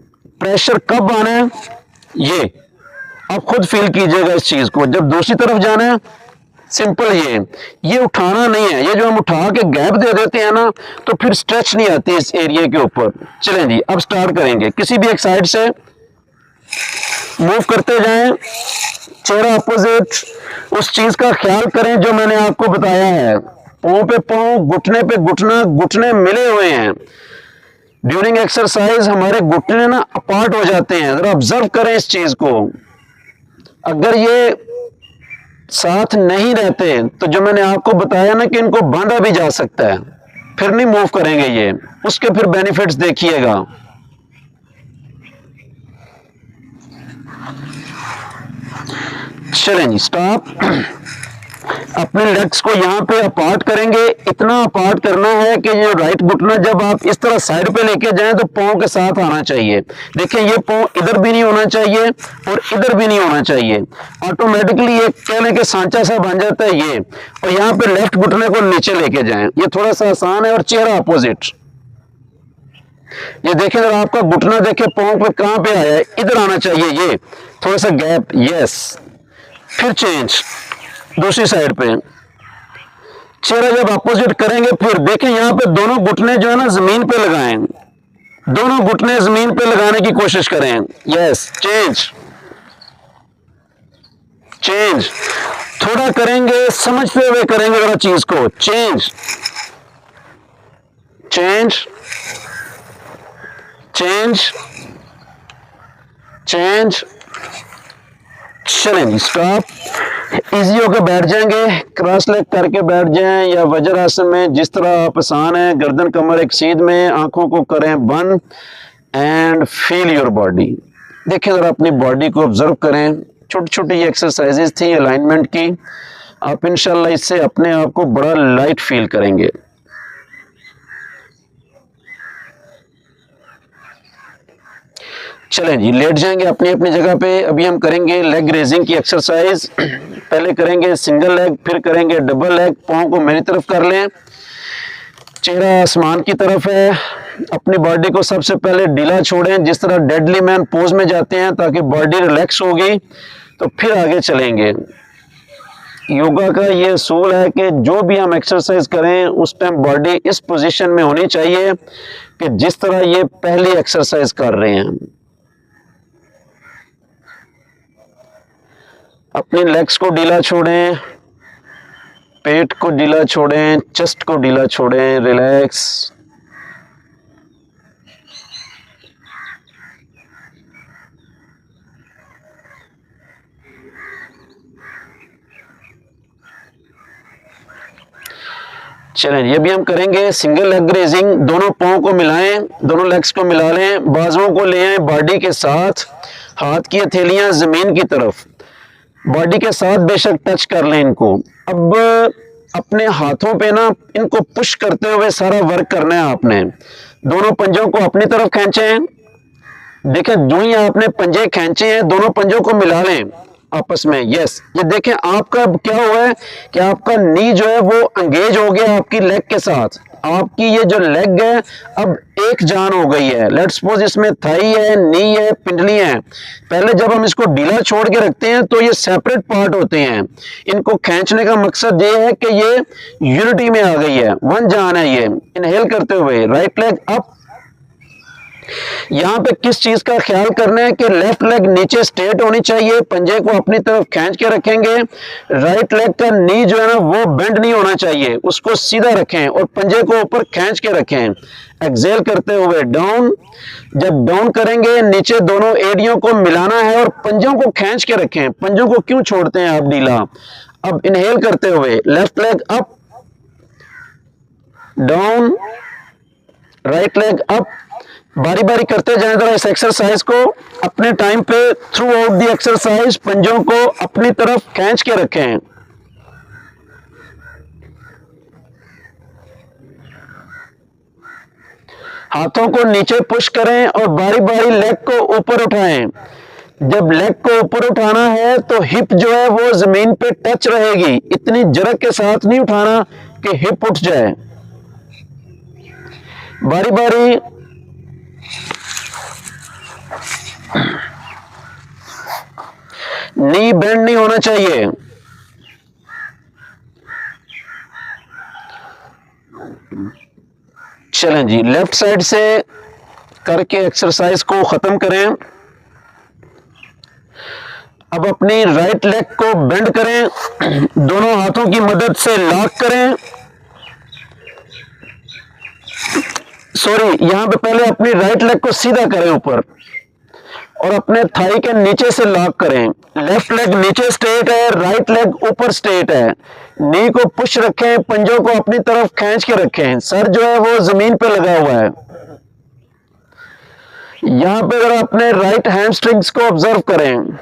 प्रेशर कब आना है ये आप खुद फील कीजिएगा इस चीज को। जब दूसरी तरफ जाना है सिंपल, ये उठाना नहीं है। ये जो हम उठा के गैप दे देते हैं ना तो फिर स्ट्रेच नहीं आती इस एरिया के ऊपर। चलें जी, अब स्टार्ट करेंगे। किसी भी एक साइड से मूव करते जाएं, चेहरा अपोजिट, उस चीज का ख्याल करें जो मैंने आपको बताया है। पांव पे पांव, घुटने पे घुटना, घुटने मिले हुए हैं। ड्यूरिंग एक्सरसाइज हमारे घुटने ना अपार्ट हो जाते हैं, जरा ऑब्जर्व करें इस चीज को। अगर ये साथ नहीं रहते तो जो मैंने आपको बताया ना कि इनको बांधा भी जा सकता है, फिर नहीं मूव करेंगे ये, उसके फिर बेनिफिट्स देखिएगा। चलें जी, स्टॉप। अपने लेग्स को यहाँ पे अपार्ट करेंगे। इतना अपार्ट करना है कि ये राइट घुटना जब आप इस तरह साइड पे लेके जाएं तो पांव के साथ आना चाहिए। देखिए ये पांव इधर भी नहीं होना चाहिए और इधर भी नहीं होना चाहिए। ऑटोमेटिकली ये कहने के सांचा सा बन जाता है ये। और यहाँ पे लेफ्ट घुटने को नीचे लेके जाएं, ये थोड़ा सा आसान है। और चेहरा अपोजिट, ये देखें जरा आपका घुटना देखे पांव पे कहां पे आया है, इधर आना चाहिए। ये थोड़ा सा गैप, यस। फिर चेंज दूसरी साइड पे, चेहरा जब अपोजिट करेंगे फिर देखें यहाँ पे दोनों घुटने जो है ना जमीन पे लगाएं, दोनों घुटने जमीन पे लगाने की कोशिश करें। यस, चेंज चेंज, थोड़ा करेंगे समझते हुए करेंगे जरा चीज को। चेंज चेंज चेंज चेंज चलें जी, स्टॉप। इजी होकर बैठ जाएंगे, क्रॉस लेग करके बैठ जाएं या वज्रासन में, जिस तरह आप आसान है। गर्दन कमर एक सीध में, आंखों को करें बंद एंड फील योर बॉडी। देखिए जरा अपनी बॉडी को ऑब्जर्व करें। छोटी छोटी एक्सरसाइजेज थी अलाइनमेंट की, आप इंशाल्लाह इससे अपने आप को बड़ा लाइट फील करेंगे। चलें जी, लेट जाएंगे अपनी अपनी जगह पे। अभी हम करेंगे लेग रेजिंग की एक्सरसाइज। पहले करेंगे सिंगल लेग, फिर करेंगे डबल लेग। पाँव को मेरी तरफ कर लें, चेहरा आसमान की तरफ है। अपनी बॉडी को सबसे पहले ढीला छोड़ें, जिस तरह डेडली मैन पोज में जाते हैं, ताकि बॉडी रिलैक्स होगी। तो फिर आगे चलेंगे। योगा का ये असूल है कि जो भी हम एक्सरसाइज करें उस टाइम बॉडी इस पोजीशन में होनी चाहिए कि जिस तरह ये पहली एक्सरसाइज कर रहे हैं। अपनी लेग्स को ढीला छोड़ें, पेट को ढीला छोड़ें, चेस्ट को ढीला छोड़ें, रिलैक्स। चलें, ये भी हम करेंगे सिंगल लेग रेजिंग। दोनों पाँव को मिलाएं, दोनों लेग्स को मिला लें, बाजुओं को ले आएं बॉडी के साथ, हाथ की हथेलियां जमीन की तरफ, बॉडी के साथ बेशक टच कर लें इनको। अब अपने हाथों पे ना इनको पुश करते हुए सारा वर्क करना है आपने। दोनों पंजों को अपनी तरफ खींचें। देखें, जो ही आपने पंजे खींचे हैं, दोनों पंजों को मिला लें आपस में। यस, ये देखें आपका क्या हुआ है कि आपका नी जो है वो एंगेज हो गया आपकी लेग के साथ। आपकी ये जो लेग है अब एक जान हो गई है। लेट्स सपोज इसमें थाई है, नी है, पिंडली है। पहले जब हम इसको ढीला छोड़ के रखते हैं तो ये सेपरेट पार्ट होते हैं। इनको खींचने का मकसद ये है कि ये यूनिटी में आ गई है, वन जान है ये। इनहेल करते हुए राइट लेग अप। यहां पे किस चीज का ख्याल करना है कि लेफ्ट लेग नीचे स्ट्रेट होनी चाहिए, पंजे को अपनी तरफ खींच के रखेंगे। राइट लेग का नी जो है ना वो बेंड नहीं होना चाहिए, उसको सीधा रखें और पंजे को ऊपर खींच के रखें। एक्सेल करते हुए डाउन। जब डाउन करेंगे नीचे दोनों एड़ियों को मिलाना है और पंजों को खींच के रखें। पंजों को क्यों छोड़ते हैं आप ढीला? अब इनहेल करते हुए left leg up, down, right leg up. बारी बारी करते जाएं जरा इस एक्सरसाइज को। अपने टाइम पे थ्रू आउट दी एक्सरसाइज पंजों को अपनी तरफ खींच के रखें। हाथों को नीचे पुश करें और बारी बारी लेग को ऊपर उठाएं। जब लेग को ऊपर उठाना है तो हिप जो है वो जमीन पे टच रहेगी। इतनी जरक के साथ नहीं उठाना कि हिप उठ जाए। बारी बारी नी बेंड नहीं होना चाहिए। चलें जी, लेफ्ट साइड से करके एक्सरसाइज को खत्म करें। अब अपनी राइट लेग को बेंड करें, दोनों हाथों की मदद से लॉक करें। सॉरी, यहां पे पहले अपनी राइट लेग को सीधा करें ऊपर और अपने थाई के नीचे से लॉक करें। लेफ्ट लेग नीचे स्ट्रेट है, राइट लेग ऊपर स्ट्रेट है। नी को पुश रखें, पंजों को अपनी तरफ खींच के रखें। सर जो है वो जमीन पे लगा हुआ है। यहां पे अगर अपने राइट हैमस्ट्रिंग्स को ऑब्जर्व करें,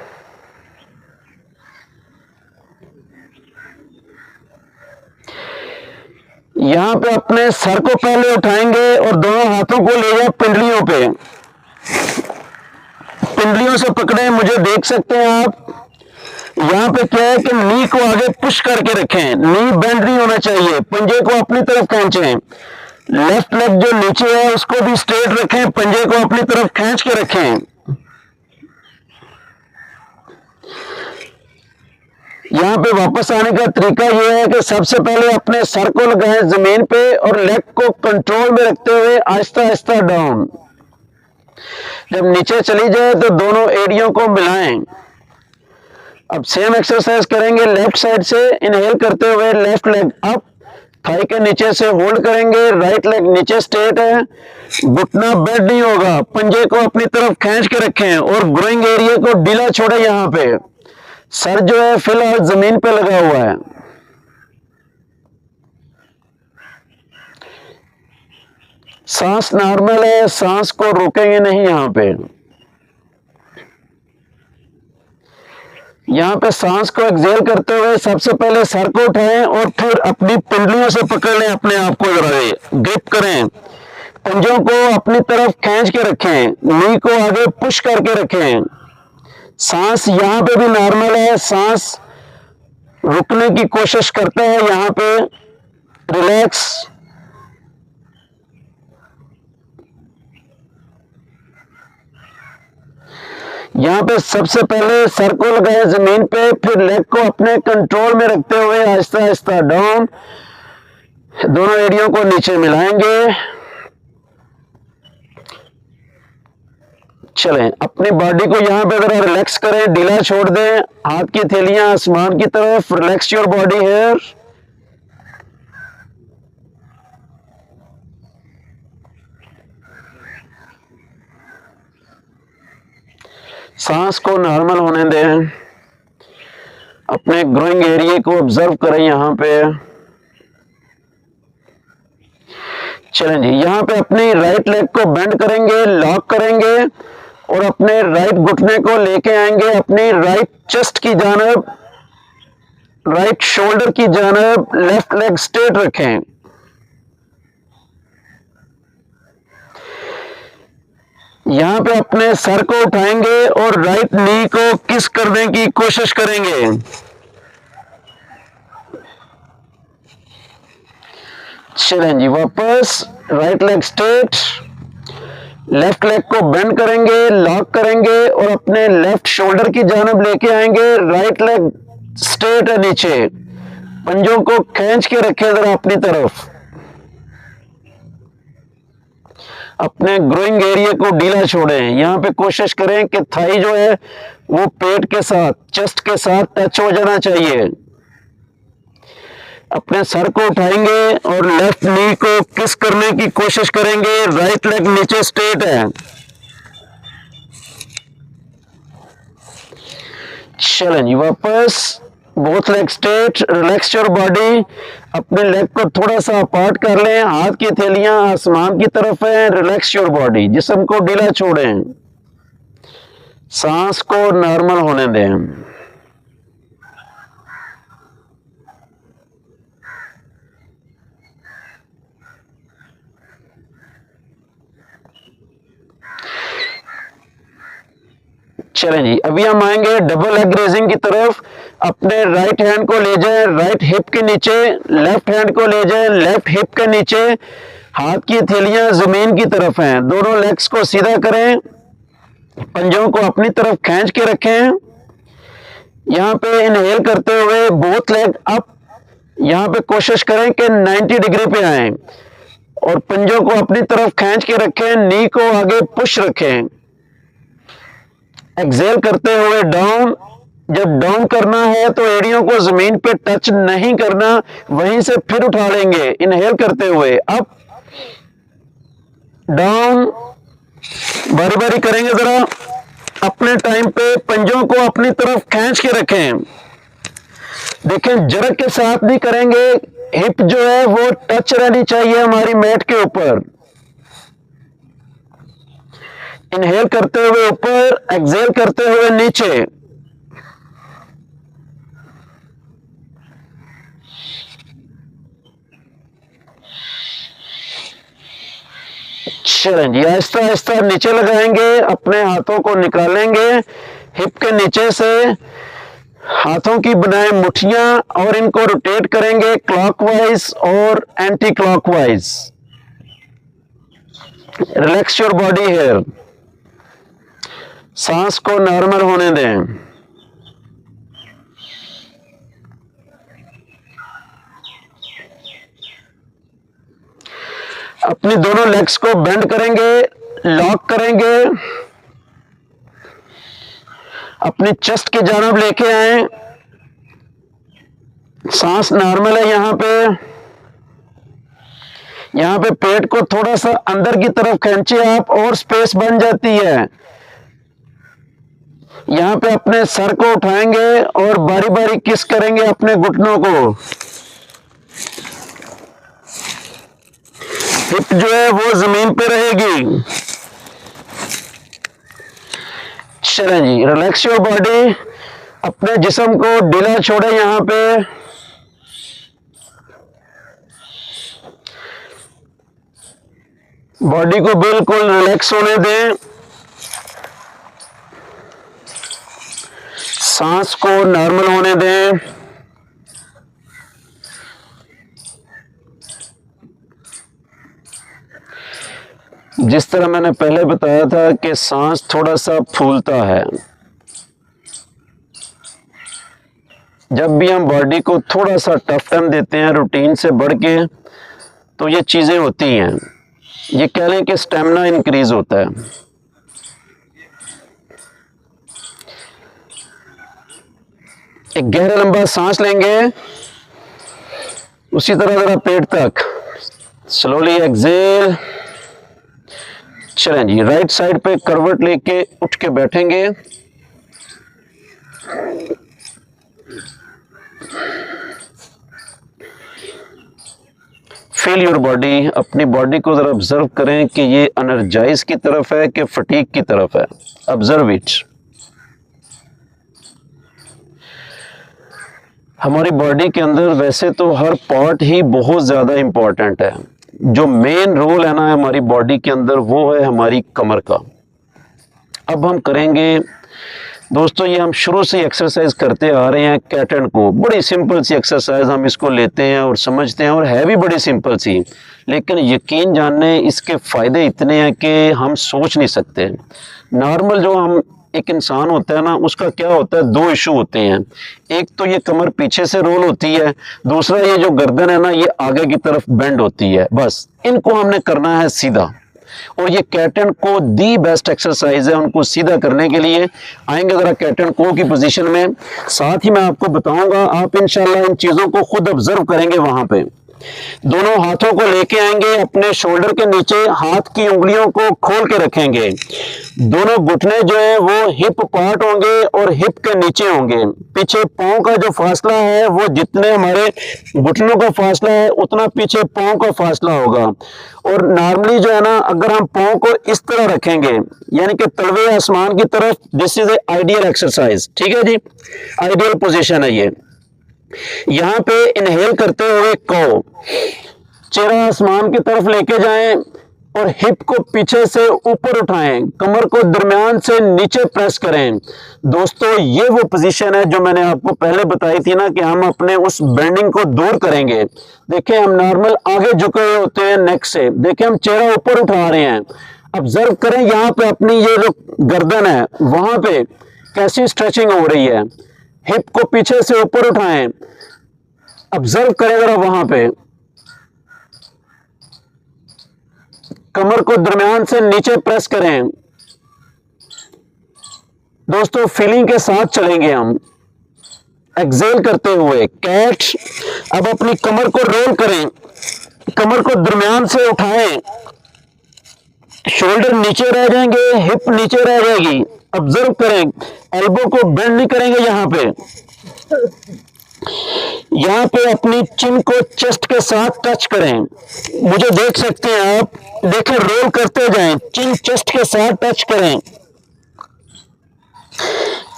यहां पे अपने सर को पहले उठाएंगे और दोनों हाथों को ले जाए पिंडलियों पे। पिंडलियों से पकड़े, मुझे देख सकते हैं आप। यहां पे क्या है कि नी को आगे पुश करके रखें, नी बेंड नहीं होना चाहिए। पंजे को अपनी तरफ खींचें। लेफ्ट लेग जो नीचे है उसको भी स्ट्रेट रखें, पंजे को अपनी तरफ खींच के रखें। यहां पे वापस आने का तरीका यह है कि सबसे पहले अपने सर को लगाएं जमीन पे और लेग को कंट्रोल में रखते हुए आहिस्ता आहिस्ता डाउन। जब नीचे चली जाए तो दोनों एड़ियों को मिलाएं। अब सेम एक्सरसाइज करेंगे लेफ्ट साइड से। इनहेल करते हुए लेफ्ट लेग अप, थाई के नीचे से होल्ड करेंगे। राइट लेग नीचे स्ट्रेट है, घुटना बेंड नहीं होगा। पंजे को अपनी तरफ खींच के रखें और ग्रोइंग एरिया को ढीला छोड़े। यहां पे सर जो है फिलहाल जमीन पे लगा हुआ है। सांस नॉर्मल है, सांस को रोकेंगे नहीं। यहां पे सांस को एक्सेल करते हुए सबसे पहले सर को उठाएं और फिर अपनी पिंडलियों से पकड़ लें, अपने आप को जरा ग्रिप करें, पंजों को अपनी तरफ खींच के रखें, नी को आगे पुश करके रखें। सांस यहां पे भी नॉर्मल है, सांस रुकने की कोशिश करता है, यहां पे रिलैक्स। यहां पे सबसे पहले सर को लगाए जमीन पे, फिर लेग को अपने कंट्रोल में रखते हुए आहिस्ता आहिस्ता डाउन, दोनों एड़ियों को नीचे मिलाएंगे। चलें, अपनी बॉडी को यहां पे जरा रिलैक्स करें, ढीला छोड़ दें, हाथ की थैलियां आसमान की तरफ। Relax your body here. सांस को नॉर्मल होने दें, अपने ग्रोइंग एरिया को ऑब्जर्व करें यहां पे। चलें जी, यहां पे अपनी राइट लेग को बेंड करेंगे, लॉक करेंगे और अपने राइट घुटने को लेके आएंगे अपनी राइट चेस्ट की जानब, राइट शोल्डर की जानब। लेफ्ट लेग स्ट्रेट रखें। यहां पे अपने सर को उठाएंगे और राइट नी को किस करने की कोशिश करेंगे। चलें जी, वापस right leg straight, left leg को बेंड करेंगे, लॉक करेंगे और अपने लेफ्ट शोल्डर की जानब लेके आएंगे। राइट लेग स्ट्रेट है नीचे, पंजों को खींच के रखें जरा अपनी तरफ। अपने ग्रोइंग एरिया को ढीला छोड़ें। यहां पे कोशिश करें कि थाई जो है वो पेट के साथ, चेस्ट के साथ टच हो जाना चाहिए। अपने सर को उठाएंगे और लेफ्ट नी को किस करने की कोशिश करेंगे। राइट लेग नीचे स्ट्रेट है। चलें जी, वापस both leg straight, relax your body. अपने लेग को थोड़ा सा अपार्ट कर लें, हाथ की थैलियां आसमान की तरफ है। रिलैक्स योर बॉडी, जिस्म को ढीला छोड़ें, सांस को नॉर्मल होने दें। चलें जी, अभी हम आएंगे डबल लेग रेजिंग की तरफ। अपने राइट हैंड को ले जाएं राइट हिप के नीचे, लेफ्ट हैंड को ले जाएं लेफ्ट हिप के नीचे। हाथ की थैलियां जमीन की तरफ हैं, दोनों लेग्स को सीधा करें, पंजों को अपनी तरफ खींच के रखें। यहां पे इनहेल करते हुए बोथ लेग अप, यहां पे कोशिश करें कि 90 डिग्री पे आए और पंजों को अपनी तरफ खींच के रखें, नी को आगे पुश रखें। एक्सेल करते हुए डाउन। जब डाउन करना है तो एड़ियों को जमीन पे टच नहीं करना, वहीं से फिर उठा लेंगे इनहेल करते हुए अप डाउन। बारी बारी करेंगे जरा, अपने टाइम पे पंजों को अपनी तरफ खींच के रखें। देखें, जरक के साथ नहीं करेंगे, हिप जो है वो टच रहनी चाहिए हमारी मैट के ऊपर। इनहेल करते हुए ऊपर, एक्सेल करते हुए नीचे। चलें जी, आहिस्ता आहिस्ता नीचे लगाएंगे, अपने हाथों को निकालेंगे हिप के नीचे से। हाथों की बनाए मुठियां और इनको रोटेट करेंगे क्लॉकवाइज और anti clockwise. Relax your body here, सांस को नॉर्मल होने दें। अपनी दोनों लेग्स को बेंड करेंगे, लॉक करेंगे, अपनी चेस्ट की जानब लेके आए। सांस नॉर्मल है यहां पे पेट को थोड़ा सा अंदर की तरफ खींचिए आप और स्पेस बन जाती है। यहाँ पे अपने सर को उठाएंगे और बारी बारी किस करेंगे अपने घुटनों को। हिप जो है वो जमीन पे रहेगी। चलें जी, रिलैक्स योर बॉडी, अपने जिस्म को ढीला छोड़े। यहाँ पे बॉडी को बिल्कुल रिलैक्स होने दें, सांस को नॉर्मल होने दें। जिस तरह मैंने पहले बताया था कि सांस थोड़ा सा फूलता है, जब भी हम बॉडी को थोड़ा सा टफ टाइम देते हैं रूटीन से बढ़ के, तो ये चीज़ें होती हैं। ये कह लें कि स्टेमिना इंक्रीज होता है। एक गहरा लंबा सांस लेंगे, उसी तरह जरा पेट तक स्लोली एक्सेल। चलें जी, राइट साइड पे करवट लेके उठ के बैठेंगे। फील योर बॉडी, अपनी बॉडी को जरा ऑब्जर्व करें कि ये एनर्जाइज की तरफ है कि फटीग की तरफ है। Observe it. हमारी बॉडी के अंदर वैसे तो हर पार्ट ही बहुत ज़्यादा इम्पोर्टेंट है। जो मेन रोल है ना हमारी बॉडी के अंदर, वो है हमारी कमर का। अब हम करेंगे दोस्तों, ये हम शुरू से एक्सरसाइज करते आ रहे हैं कैट एंड को। बड़ी सिंपल सी एक्सरसाइज हम इसको लेते हैं और समझते हैं, और है भी बड़ी सिंपल सी, लेकिन यकीन जानने इसके फ़ायदे इतने हैं कि हम सोच नहीं सकते। नॉर्मल जो हम एक इंसान होता है ना, उसका क्या होता है, दो इशू होते हैं। एक तो ये कमर पीछे से रोल होती है, दूसरा ये जो गर्दन है ना, ये आगे की तरफ बेंड होती है। बस इनको हमने करना है सीधा, और ये कैट एंड को दी बेस्ट एक्सरसाइज है उनको सीधा करने के लिए। आएंगे जरा कैट एंड को की पोजीशन में, साथ ही मैं आपको बताऊंगा, आप इंशाल्लाह इन चीज़ों को खुद ऑब्जर्व करेंगे। वहां पे दोनों हाथों को लेके आएंगे, अपने शोल्डर के नीचे हाथ की उंगलियों को खोल के रखेंगे। दोनों घुटने जो है वो हिप पार्ट होंगे और हिप के नीचे होंगे। पीछे पांव का जो फासला है वो जितने हमारे घुटनों का फासला है उतना पीछे पांव का फासला होगा। और नॉर्मली जो है ना, अगर हम पांव को इस तरह रखेंगे, यानी कि तलवे आसमान की तरफ, this is a ideal exercise. ठीक है जी, आइडियल पोजीशन है ये। यहाँ पे इनहेल करते हुए को चेहरा आसमान की तरफ लेके जाएं और हिप को पीछे से ऊपर उठाएं, कमर को दरमियान से नीचे प्रेस करें। दोस्तों ये वो पोजीशन है जो मैंने आपको पहले बताई थी ना, कि हम अपने उस बेंडिंग को दूर करेंगे। देखिए हम नॉर्मल आगे झुके हुए होते हैं नेक से, देखिए हम चेहरा ऊपर उठा रहे हैं। ऑब्जर्व करें यहाँ पे अपनी ये जो गर्दन है वहां पे कैसी स्ट्रेचिंग हो रही है। हिप को पीछे से ऊपर उठाएं, ऑब्जर्व करें जरा वहां पे। कमर को दरमियान से नीचे प्रेस करें। दोस्तों फीलिंग के साथ चलेंगे हम, एक्सेल करते हुए कैट। अब अपनी कमर को रोल करें, कमर को दरमियान से उठाएं, शोल्डर नीचे रह जाएंगे, हिप नीचे रह जाएगी। ऑब्जर्व करें, एल्बो को बेंड नहीं करेंगे। यहाँ पे अपनी चिन को चेस्ट के साथ टच करें। मुझे देख सकते हैं आप, देखें रोल करते जाएं, चिन चेस्ट के साथ टच करें।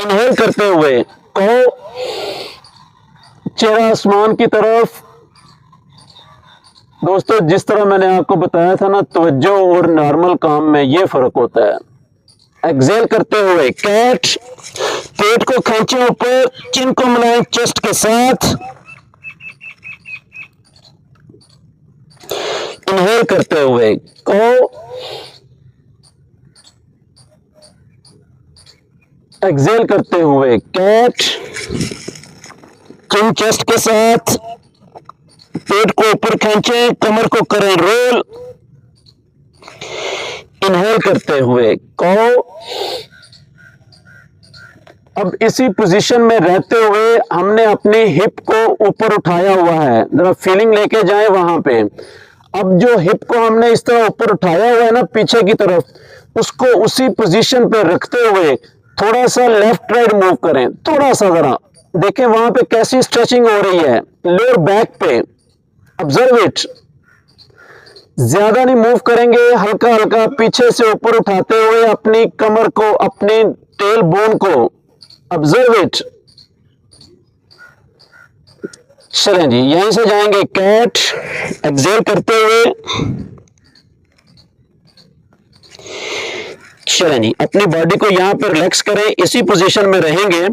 इनहेल करते हुए को चेहरा आसमान की तरफ। दोस्तों जिस तरह मैंने आपको बताया था ना, तवज्जो और नॉर्मल काम में ये फर्क होता है। एक्सेल करते हुए कैट, पेट को खींचे ऊपर, चिन को मिलाएं चेस्ट के साथ। इनहेल करते हुए को, एक्सेल करते हुए कैट, चिन चेस्ट के साथ, पेट को ऊपर खींचे, कमर को करें रोल। इनहेल करते हुए को। अब इसी पोजीशन में रहते हुए हमने अपने हिप को ऊपर उठाया हुआ है, जरा फीलिंग लेके जाएं वहां पे। अब जो हिप को हमने इस तरह ऊपर उठाया हुआ है ना पीछे की तरफ, उसको उसी पोजीशन पे रखते हुए थोड़ा सा लेफ्ट राइट मूव करें, थोड़ा सा जरा देखें वहां पे कैसी स्ट्रेचिंग हो रही है लोअर बैक पे, ऑब्जर्व इट। ज्यादा नहीं मूव करेंगे, हल्का हल्का पीछे से ऊपर उठाते हुए अपनी कमर को, अपने टेल बोन को, ऑब्जर्व इट। चलें जी, यहीं से जाएंगे कैट, एक्सेल करते हुए। चलें जी, अपनी बॉडी को यहां पर रिलैक्स करें, इसी पोजीशन में रहेंगे।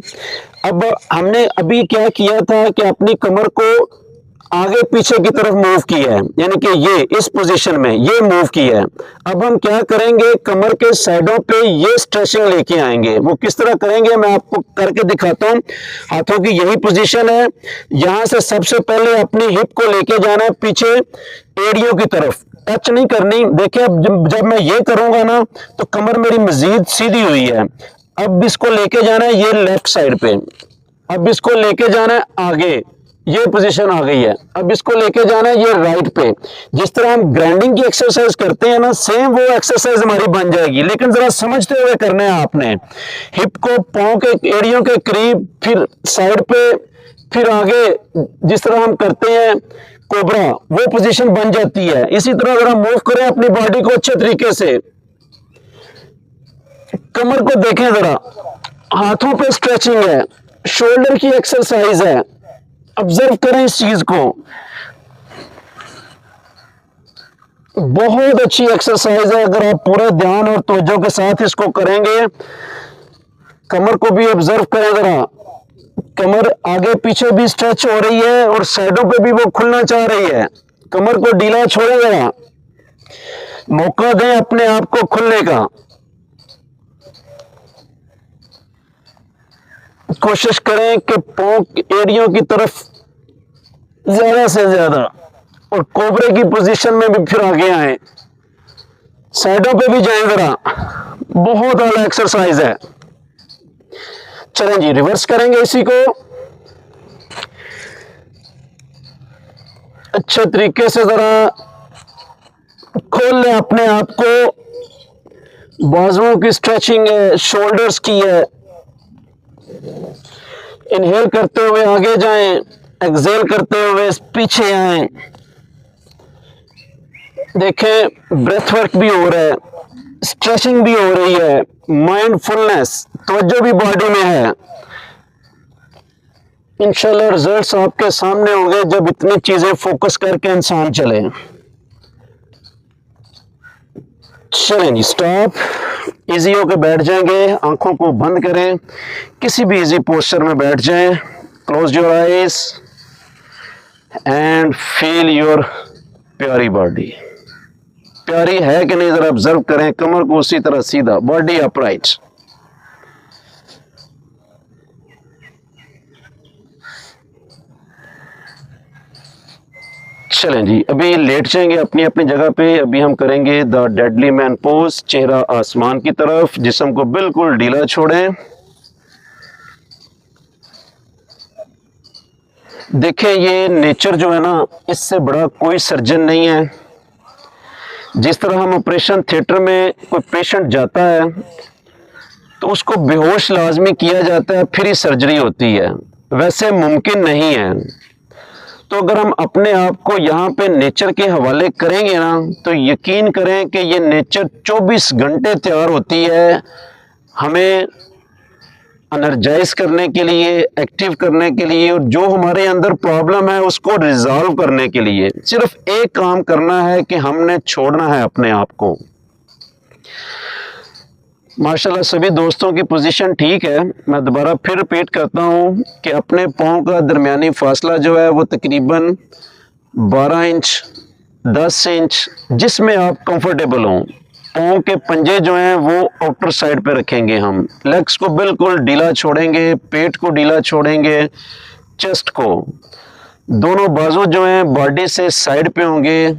अब हमने अभी क्या किया था कि अपनी कमर को आगे पीछे की तरफ मूव किया है, यानी कि ये इस पोजीशन में ये मूव किया है। अब हम क्या करेंगे, कमर के साइडों पे ये स्ट्रेचिंग लेके आएंगे। वो किस तरह करेंगे मैं आपको करके दिखाता हूं। हाथों की यही पोजीशन है, यहां से सबसे पहले अपनी हिप को लेके जाना है पीछे एड़ियों की तरफ, टच नहीं करनी। देखिए अब जब मैं ये करूंगा ना तो कमर मेरी मजीद सीधी हुई है। अब इसको लेके जाना है ये लेफ्ट साइड पे, अब इसको लेके जाना है आगे, ये पोजीशन आ गई है। अब इसको लेके जाना है ये राइट पे। जिस तरह हम ग्राइंडिंग की एक्सरसाइज करते हैं ना, सेम वो एक्सरसाइज हमारी बन जाएगी, लेकिन जरा समझते हुए करना है आपने। हिप को पांव के एड़ियों के करीब, फिर साइड पे, फिर आगे, जिस तरह हम करते हैं कोबरा, वो पोजीशन बन जाती है। इसी तरह अगर हम मूव करें अपनी बॉडी को अच्छे तरीके से, कमर को देखें जरा, हाथों पे स्ट्रेचिंग है, शोल्डर की एक्सरसाइज है, ऑब्जर्व करें इस चीज को। बहुत अच्छी एक्सरसाइज है, अगर आप पूरे ध्यान और तवज्जो के साथ इसको करेंगे। कमर को भी ऑब्जर्व करें जरा, कमर आगे पीछे भी स्ट्रेच हो रही है और साइडों पे भी वो खुलना चाह रही है। कमर को ढीला छोड़े जरा, मौका दें अपने आप को खुलने का। कोशिश करें कि पांव एड़ियों की तरफ ज्यादा से ज्यादा, और कोबरे की पोजीशन में भी फिर आगे आए, साइडों पे भी जाएं जरा। बहुत आला एक्सरसाइज है। चलें जी, रिवर्स करेंगे इसी को अच्छे तरीके से, जरा खोल लें अपने आप को। बाजुओं की स्ट्रेचिंग है, शोल्डर्स की है। इनहेल करते हुए आगे जाएं, एक्सेल करते हुए पीछे आएं। देखें ब्रेथ वर्क भी हो रहा है, स्ट्रेचिंग भी हो रही है, माइंडफुलनेस, तवज्जो भी बॉडी में है। इंशाल्लाह रिजल्ट्स आपके सामने होंगे जब इतनी चीजें फोकस करके इंसान चले। चलें जी, स्टॉप। इजी होकर बैठ जाएंगे, आंखों को बंद करें, किसी भी इजी पोस्चर में बैठ जाएं। Close your eyes and feel your प्यारी बॉडी। प्यारी है कि नहीं जरा ऑब्जर्व करें। कमर को उसी तरह सीधा, बॉडी अपराइट। चलें जी, अभी लेट जाएंगे अपनी अपनी जगह पे। अभी हम करेंगे द डेडली मैन पोज, चेहरा आसमान की तरफ, जिस्म को बिल्कुल ढीला छोड़ें। देखें ये नेचर जो है ना, इससे बड़ा कोई सर्जन नहीं है। जिस तरह हम ऑपरेशन थिएटर में कोई पेशेंट जाता है तो उसको बेहोश लाजमी किया जाता है, फिर ही सर्जरी होती है, वैसे मुमकिन नहीं है। तो अगर हम अपने आप को यहाँ पे नेचर के हवाले करेंगे ना, तो यकीन करें कि ये नेचर 24 घंटे तैयार होती है हमें एनर्जाइज करने के लिए, एक्टिव करने के लिए, और जो हमारे अंदर प्रॉब्लम है उसको रिजॉल्व करने के लिए। सिर्फ एक काम करना है कि हमने छोड़ना है अपने आप को। माशाल्लाह सभी दोस्तों की पोजीशन ठीक है। मैं दोबारा फिर रिपीट करता हूँ कि अपने पाँव का दरमियानी फासला जो है वो तकरीबन 12 इंच 10 इंच, जिसमें आप कंफर्टेबल हों। पाँव के पंजे जो हैं वो आउटर साइड पे रखेंगे हम। लेग्स को बिल्कुल ढीला छोड़ेंगे, पेट को ढीला छोड़ेंगे, चेस्ट को, दोनों बाजू जो हैं बॉडी से साइड पे होंगे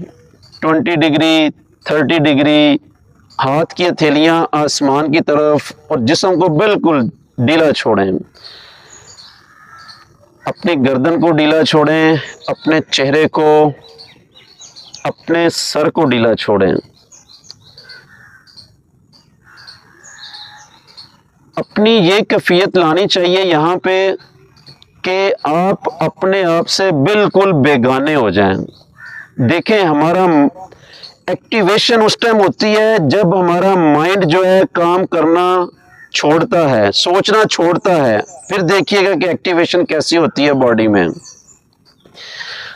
20 डिग्री 30 डिग्री। हाथ की हथेलियां आसमान की तरफ, और जिस्म को बिल्कुल ढीला छोड़ें। अपनी गर्दन को ढीला छोड़ें, अपने चेहरे को, अपने सर को ढीला छोड़ें। अपनी ये कैफियत लानी चाहिए यहाँ पे कि आप अपने आप से बिल्कुल बेगाने हो जाएं। देखें, हमारा एक्टिवेशन उस टाइम होती है जब हमारा माइंड जो है काम करना छोड़ता है, सोचना छोड़ता है। फिर देखिएगा कि एक्टिवेशन कैसी होती है बॉडी में।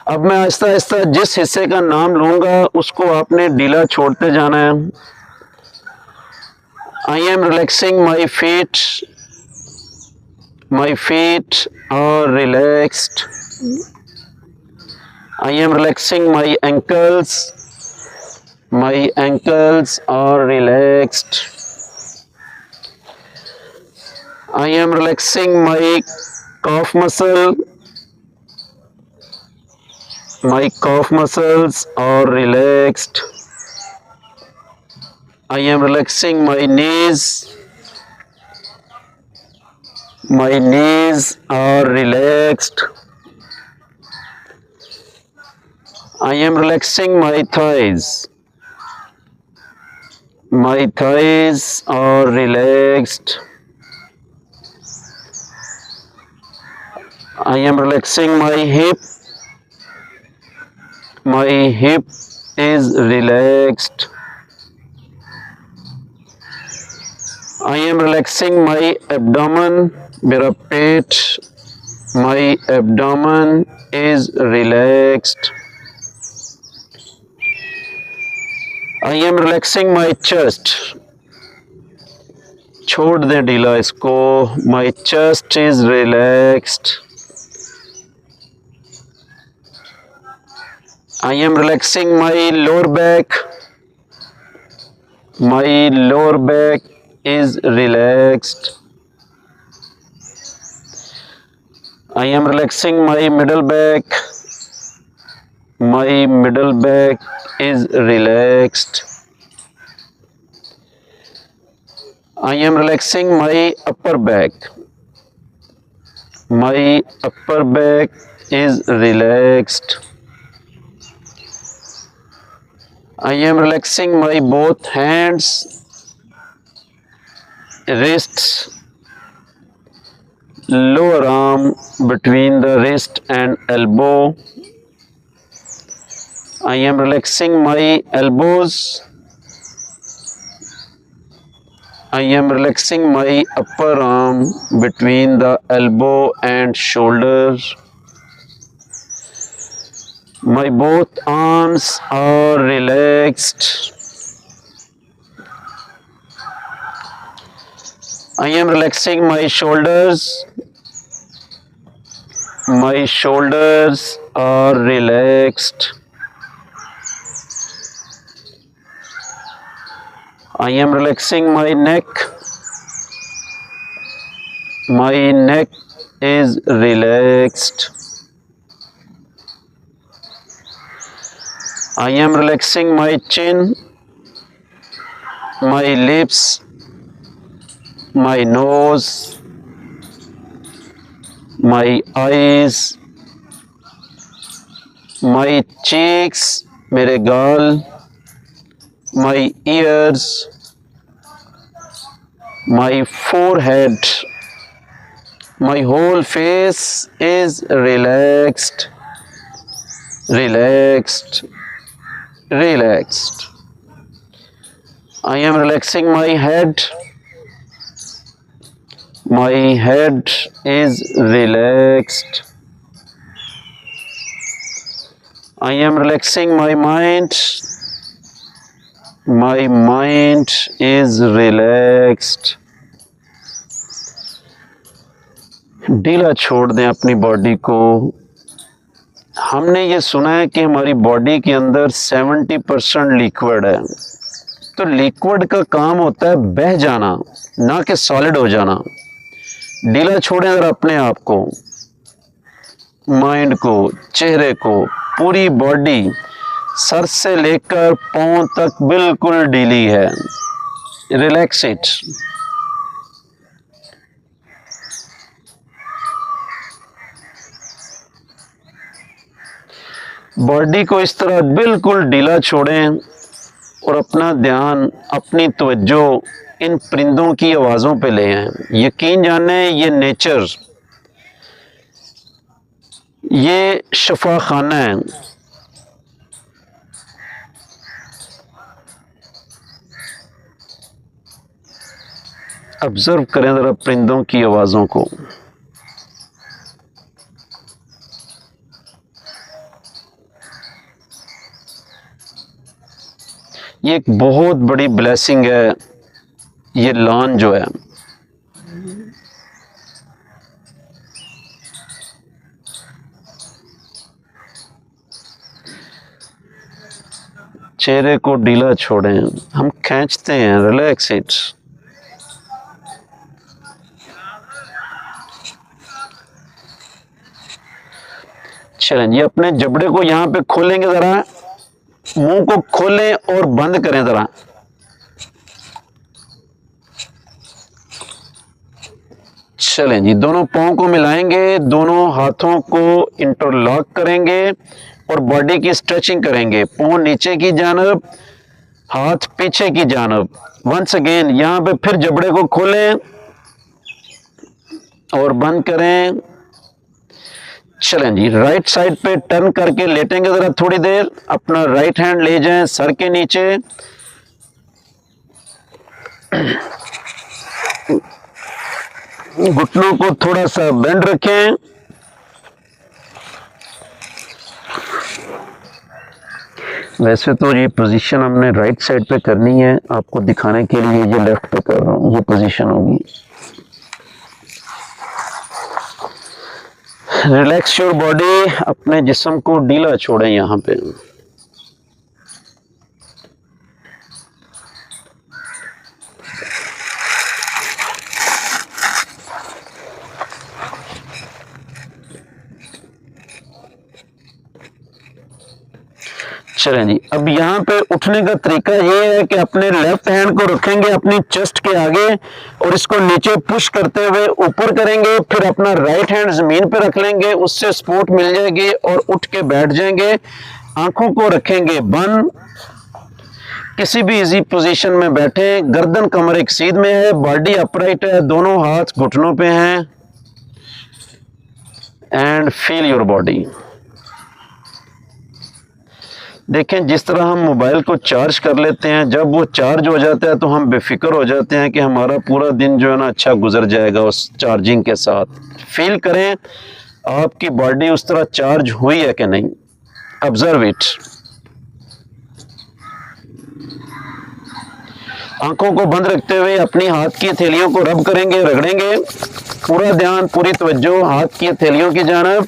अब मैं आहिस्ता आहिस्ता जिस हिस्से का नाम लूंगा उसको आपने ढीला छोड़ते जाना है। I am relaxing my feet, my feet are relaxed. I am relaxing my ankles. My ankles are relaxed. I am relaxing my calf muscle. My calf muscles are relaxed. I am relaxing my knees. My knees are relaxed. I am relaxing my thighs. My thighs are relaxed. I am relaxing my hip. My hip is relaxed. I am relaxing my abdomen. मेरा पेट, my abdomen is relaxed. I am relaxing my chest. छोड़ दें ढीला इसको। My chest is relaxed. I am relaxing my lower back. My lower back is relaxed. I am relaxing my middle back. My middle back is relaxed. I am relaxing my upper back. My upper back is relaxed. I am relaxing my both hands, wrists, lower arm between the wrist and elbow. I am relaxing my elbows. I am relaxing my upper arm between the elbow and shoulder. My both arms are relaxed. I am relaxing my shoulders. My shoulders are relaxed. I am relaxing my neck. My neck is relaxed. I am relaxing my chin, my lips, my nose, my eyes, my cheeks, मेरे गाल, my ears, my forehead, my whole face is relaxed, relaxed, relaxed. I am relaxing my head. My head is relaxed. I am relaxing my mind. My mind is relaxed. ढीला छोड़ दें अपनी body को। हमने ये सुना है कि हमारी बॉडी के अंदर 70% लिक्विड है। तो लिक्विड का काम होता है बह जाना, ना कि सॉलिड हो जाना। ढीला छोड़ें अगर अपने आप को, माइंड को, चेहरे को, पूरी बॉडी सर से लेकर पांव तक बिल्कुल ढीली है। Relax it. बॉडी को इस तरह बिल्कुल ढीला छोड़ें और अपना ध्यान, अपनी तवज्जो इन परिंदों की आवाज़ों पे ले आएं। यकीन जाने ये नेचर, ये शफा खाना है। ऑब्जर्व करें ज़रा परिंदों की आवाज़ों को। ये एक बहुत बड़ी ब्लेसिंग है ये लॉन जो है। चेहरे को ढीला छोड़ें, हम खींचते हैं, रिलैक्स इट। चलें जी, अपने जबड़े को यहाँ पे खोलेंगे, ज़रा मुंह को खोलें और बंद करें ज़रा। चलें जी, दोनों पाँव को मिलाएंगे, दोनों हाथों को इंटरलॉक करेंगे और बॉडी की स्ट्रेचिंग करेंगे। पाँव नीचे की जानब, हाथ पीछे की जानब। वंस अगेन यहाँ पे फिर जबड़े को खोलें और बंद करें। चलें जी, राइट साइड पे टर्न करके लेटेंगे ज़रा थोड़ी देर। अपना राइट हैंड ले जाएं सर के नीचे, घुटनों को थोड़ा सा बेंड रखें। वैसे तो ये पोजीशन हमने राइट साइड पे करनी है, आपको दिखाने के लिए ये लेफ्ट पे कर रहा हूँ। ये पोजीशन होगी। रिलैक्स योर बॉडी, अपने जिस्म को ढीला छोड़ें यहाँ पे। चलें जी, अब यहाँ पे उठने का तरीका ये है कि अपने लेफ्ट हैंड को रखेंगे अपनी चेस्ट के आगे और इसको नीचे पुश करते हुए ऊपर करेंगे। फिर अपना राइट हैंड जमीन पे रख लेंगे, उससे सपोर्ट मिल जाएगी और उठ के बैठ जाएंगे। आंखों को रखेंगे बंद, किसी भी इजी पोजीशन में बैठे। गर्दन कमर एक सीध में है, बॉडी अपराइट है, दोनों हाथ घुटनों पे हैं। And feel your body. देखें, जिस तरह हम मोबाइल को चार्ज कर लेते हैं, जब वो चार्ज हो जाता है तो हम बेफिक्र हो जाते हैं कि हमारा पूरा दिन जो है ना अच्छा गुजर जाएगा उस चार्जिंग के साथ। फील करें आपकी बॉडी उस तरह चार्ज हुई है कि नहीं। Observe it. आंखों को बंद रखते हुए अपनी हाथ की हथेलियों को रब करेंगे, रगड़ेंगे। पूरा ध्यान, पूरी तवज्जो हाथ की हथेलियों की जानब।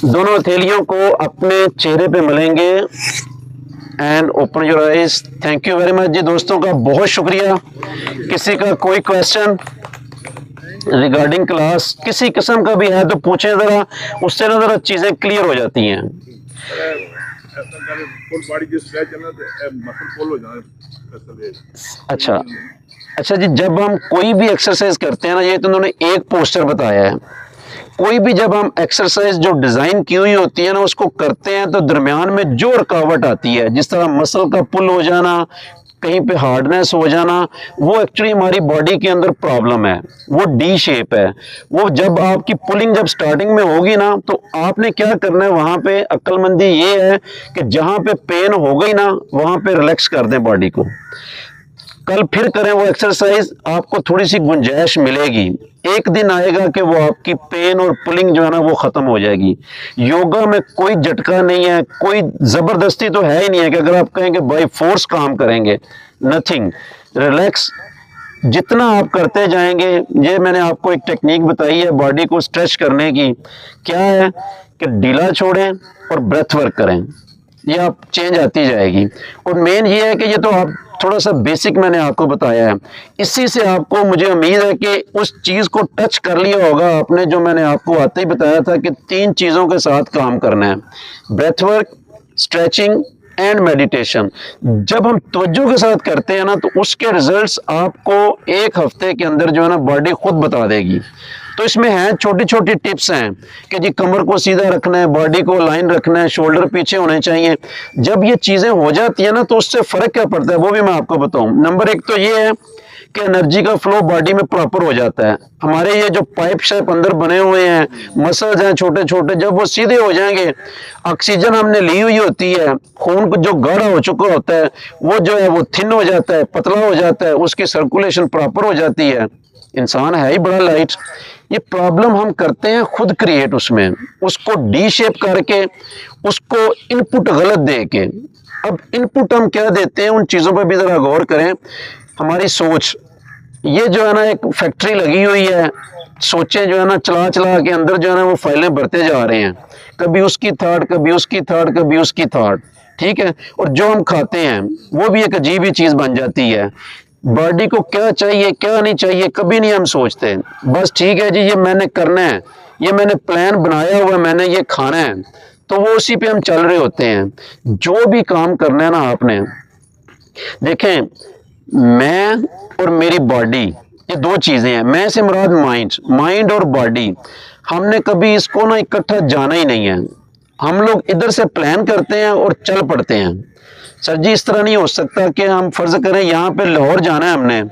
दोनों हथेलियों को अपने चेहरे पे मलेंगे and open your eyes. Thank you very much जी, दोस्तों का बहुत शुक्रिया। किसी का कोई क्वेश्चन रिगार्डिंग क्लास किसी किस्म का भी है तो पूछें ज़रा, उससे ना ज़रा चीज़ें क्लियर हो जाती हैं। अच्छा जी, जब हम कोई भी एक्सरसाइज करते हैं ना, ये तो उन्होंने एक पोस्टर बताया है। कोई भी जब हम एक्सरसाइज जो डिज़ाइन की हुई होती है ना उसको करते हैं तो दरमियान में जो रुकावट आती है, जिस तरह मसल का पुल हो जाना, कहीं पे हार्डनेस हो जाना, वो एक्चुअली हमारी बॉडी के अंदर प्रॉब्लम है। वो डी शेप है। वो जब आपकी पुलिंग जब स्टार्टिंग में होगी ना तो आपने क्या करना है, वहाँ पे अक्लमंदी ये है कि जहाँ पे पेन हो गई ना वहाँ पे रिलैक्स कर दें बॉडी को। कल फिर करें वो एक्सरसाइज, आपको थोड़ी सी गुंजाइश मिलेगी। एक दिन आएगा कि वो आपकी पेन और पुलिंग जो है ना वो ख़त्म हो जाएगी। योगा में कोई झटका नहीं है, कोई ज़बरदस्ती तो है ही नहीं है कि अगर आप कहेंगे बाय फोर्स काम करेंगे, नथिंग। रिलैक्स जितना आप करते जाएंगे। ये मैंने आपको एक टेक्निक बताई है बॉडी को स्ट्रेच करने की, क्या है कि ढीला छोड़ें और ब्रेथ वर्क करें, ये आप चेंज आती जाएगी। और मेन ये है कि ये तो आप थोड़ा सा बेसिक मैंने आपको बताया है, इसी से आपको मुझे उम्मीद है कि उस चीज़ को टच कर लिया होगा आपने जो मैंने आपको आते ही बताया था कि 3 चीज़ों के साथ काम करना है, breath work, stretching and meditation. जब हम तवज्जो के साथ करते हैं ना तो उसके रिजल्ट्स आपको 1 हफ्ते के अंदर जो है ना बॉडी खुद बता देगी। तो इसमें हैं छोटी छोटी टिप्स हैं कि जी कमर को सीधा रखना है, बॉडी को लाइन रखना है, शोल्डर पीछे होने चाहिए। जब ये चीज़ें हो जाती है ना तो उससे फ़र्क क्या पड़ता है वो भी मैं आपको बताऊं। नंबर एक तो ये है कि एनर्जी का फ्लो बॉडी में प्रॉपर हो जाता है। हमारे ये जो पाइप शेप अंदर बने हुए हैं, मसल्स हैं छोटे छोटे, जब वो सीधे हो जाएंगे, ऑक्सीजन हमने ली हुई होती है, खून को जो गाढ़ा हो चुका होता है वो जो है वो थिन हो जाता है, पतला हो जाता है, उसकी सर्कुलेशन प्रॉपर हो जाती है। इंसान है ही बड़ा लाइट। ये प्रॉब्लम हम करते हैं खुद क्रिएट, उसमें उसको डी शेप करके, उसको इनपुट गलत दे के। अब इनपुट हम क्या देते हैं उन चीज़ों पर भी ज़रा गौर करें। हमारी सोच, ये जो है ना एक फैक्ट्री लगी हुई है, सोचें जो है ना चला चला के अंदर जो है ना वो फाइलें भरते जा रहे हैं, कभी उसकी थॉट, कभी उसकी थॉट, कभी उसकी थॉट, ठीक है। और जो हम खाते हैं वो भी एक अजीब ही चीज़ बन जाती है। बॉडी को क्या चाहिए क्या नहीं चाहिए कभी नहीं हम सोचते, बस ठीक है जी ये मैंने करना है, ये मैंने प्लान बनाया हुआ है, मैंने ये खाना है, तो वो उसी पे हम चल रहे होते हैं। जो भी काम करना है ना आपने, देखें मैं और मेरी बॉडी ये दो चीज़ें हैं। मैं से मुराद माइंड और बॉडी, हमने कभी इसको ना इकट्ठा जाना ही नहीं है। हम लोग इधर से प्लान करते हैं और चल पड़ते हैं। सर जी इस तरह नहीं हो सकता कि हम फर्ज करें यहाँ पे लाहौर जाना है हमने,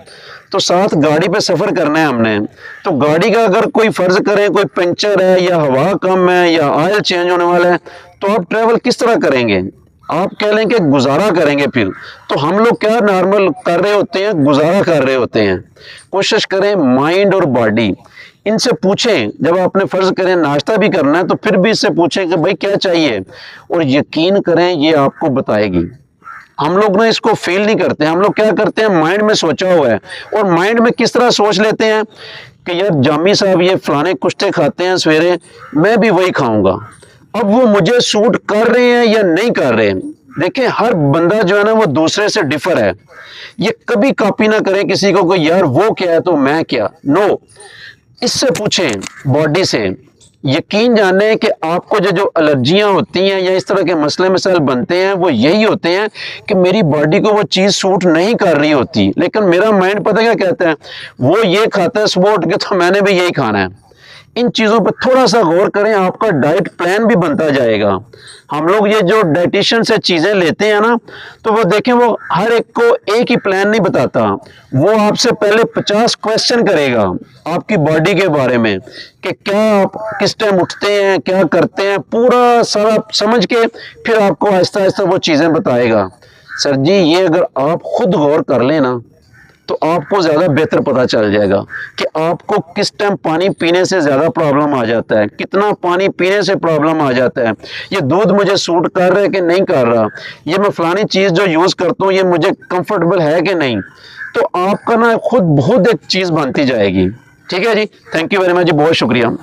तो साथ गाड़ी पे सफ़र करना है हमने, तो गाड़ी का अगर कोई फर्ज करें कोई पंचर है या हवा कम है या ऑयल चेंज होने वाला है, तो आप ट्रैवल किस तरह करेंगे? आप कह लें कि गुजारा करेंगे। फिर तो हम लोग क्या नॉर्मल कर रहे होते हैं, गुजारा कर रहे होते हैं। कोशिश करें माइंड और बॉडी, इनसे पूछें। जब आपने फ़र्ज़ करें नाश्ता भी करना है तो फिर भी इससे पूछें कि भाई क्या चाहिए, और यकीन करें ये आपको बताएगी। हम लोग ना इसको फील नहीं करते, हम लोग क्या करते हैं माइंड में सोचा हुआ है, और माइंड में किस तरह सोच लेते हैं कि यार जामी साहब ये फलाने कुश्ते खाते हैं सवेरे, मैं भी वही खाऊंगा। अब वो मुझे सूट कर रहे हैं या नहीं कर रहे हैं। देखिए हर बंदा जो है ना वो दूसरे से डिफर है। ये कभी कॉपी ना करें किसी को कि यार वो क्या है तो मैं क्या, नो। इससे पूछें बॉडी से, यकीन जाने कि आपको जो एलर्जियां होती हैं या इस तरह के मसले मसाइल बनते हैं वो यही होते हैं कि मेरी बॉडी को वो चीज़ सूट नहीं कर रही होती, लेकिन मेरा माइंड पता क्या कहता है, वो ये खाता है सुबह उठ के तो मैंने भी यही खाना है। इन चीज़ों पर थोड़ा सा गौर करें, आपका डाइट प्लान भी बनता जाएगा। हम लोग ये जो डाइटिशियन से चीज़ें लेते हैं ना, तो वो देखें वो हर एक को एक ही प्लान नहीं बताता, वो आपसे पहले 50 क्वेश्चन करेगा आपकी बॉडी के बारे में कि क्या आप किस टाइम उठते हैं, क्या करते हैं, पूरा सारा समझ के फिर आपको आहिस्ता आहिस्ता वो चीज़ें बताएगा। सर जी ये अगर आप खुद गौर कर लेना तो आपको ज़्यादा बेहतर पता चल जाएगा कि आपको किस टाइम पानी पीने से ज़्यादा प्रॉब्लम आ जाता है, कितना पानी पीने से प्रॉब्लम आ जाता है, ये दूध मुझे सूट कर रहा है कि नहीं कर रहा, ये मैं फलानी चीज़ जो यूज़ करता हूँ ये मुझे कंफर्टेबल है कि नहीं। तो आपका ना खुद बहुत एक चीज़ बनती जाएगी। ठीक है जी, थैंक यू वेरी मच जी, बहुत शुक्रिया।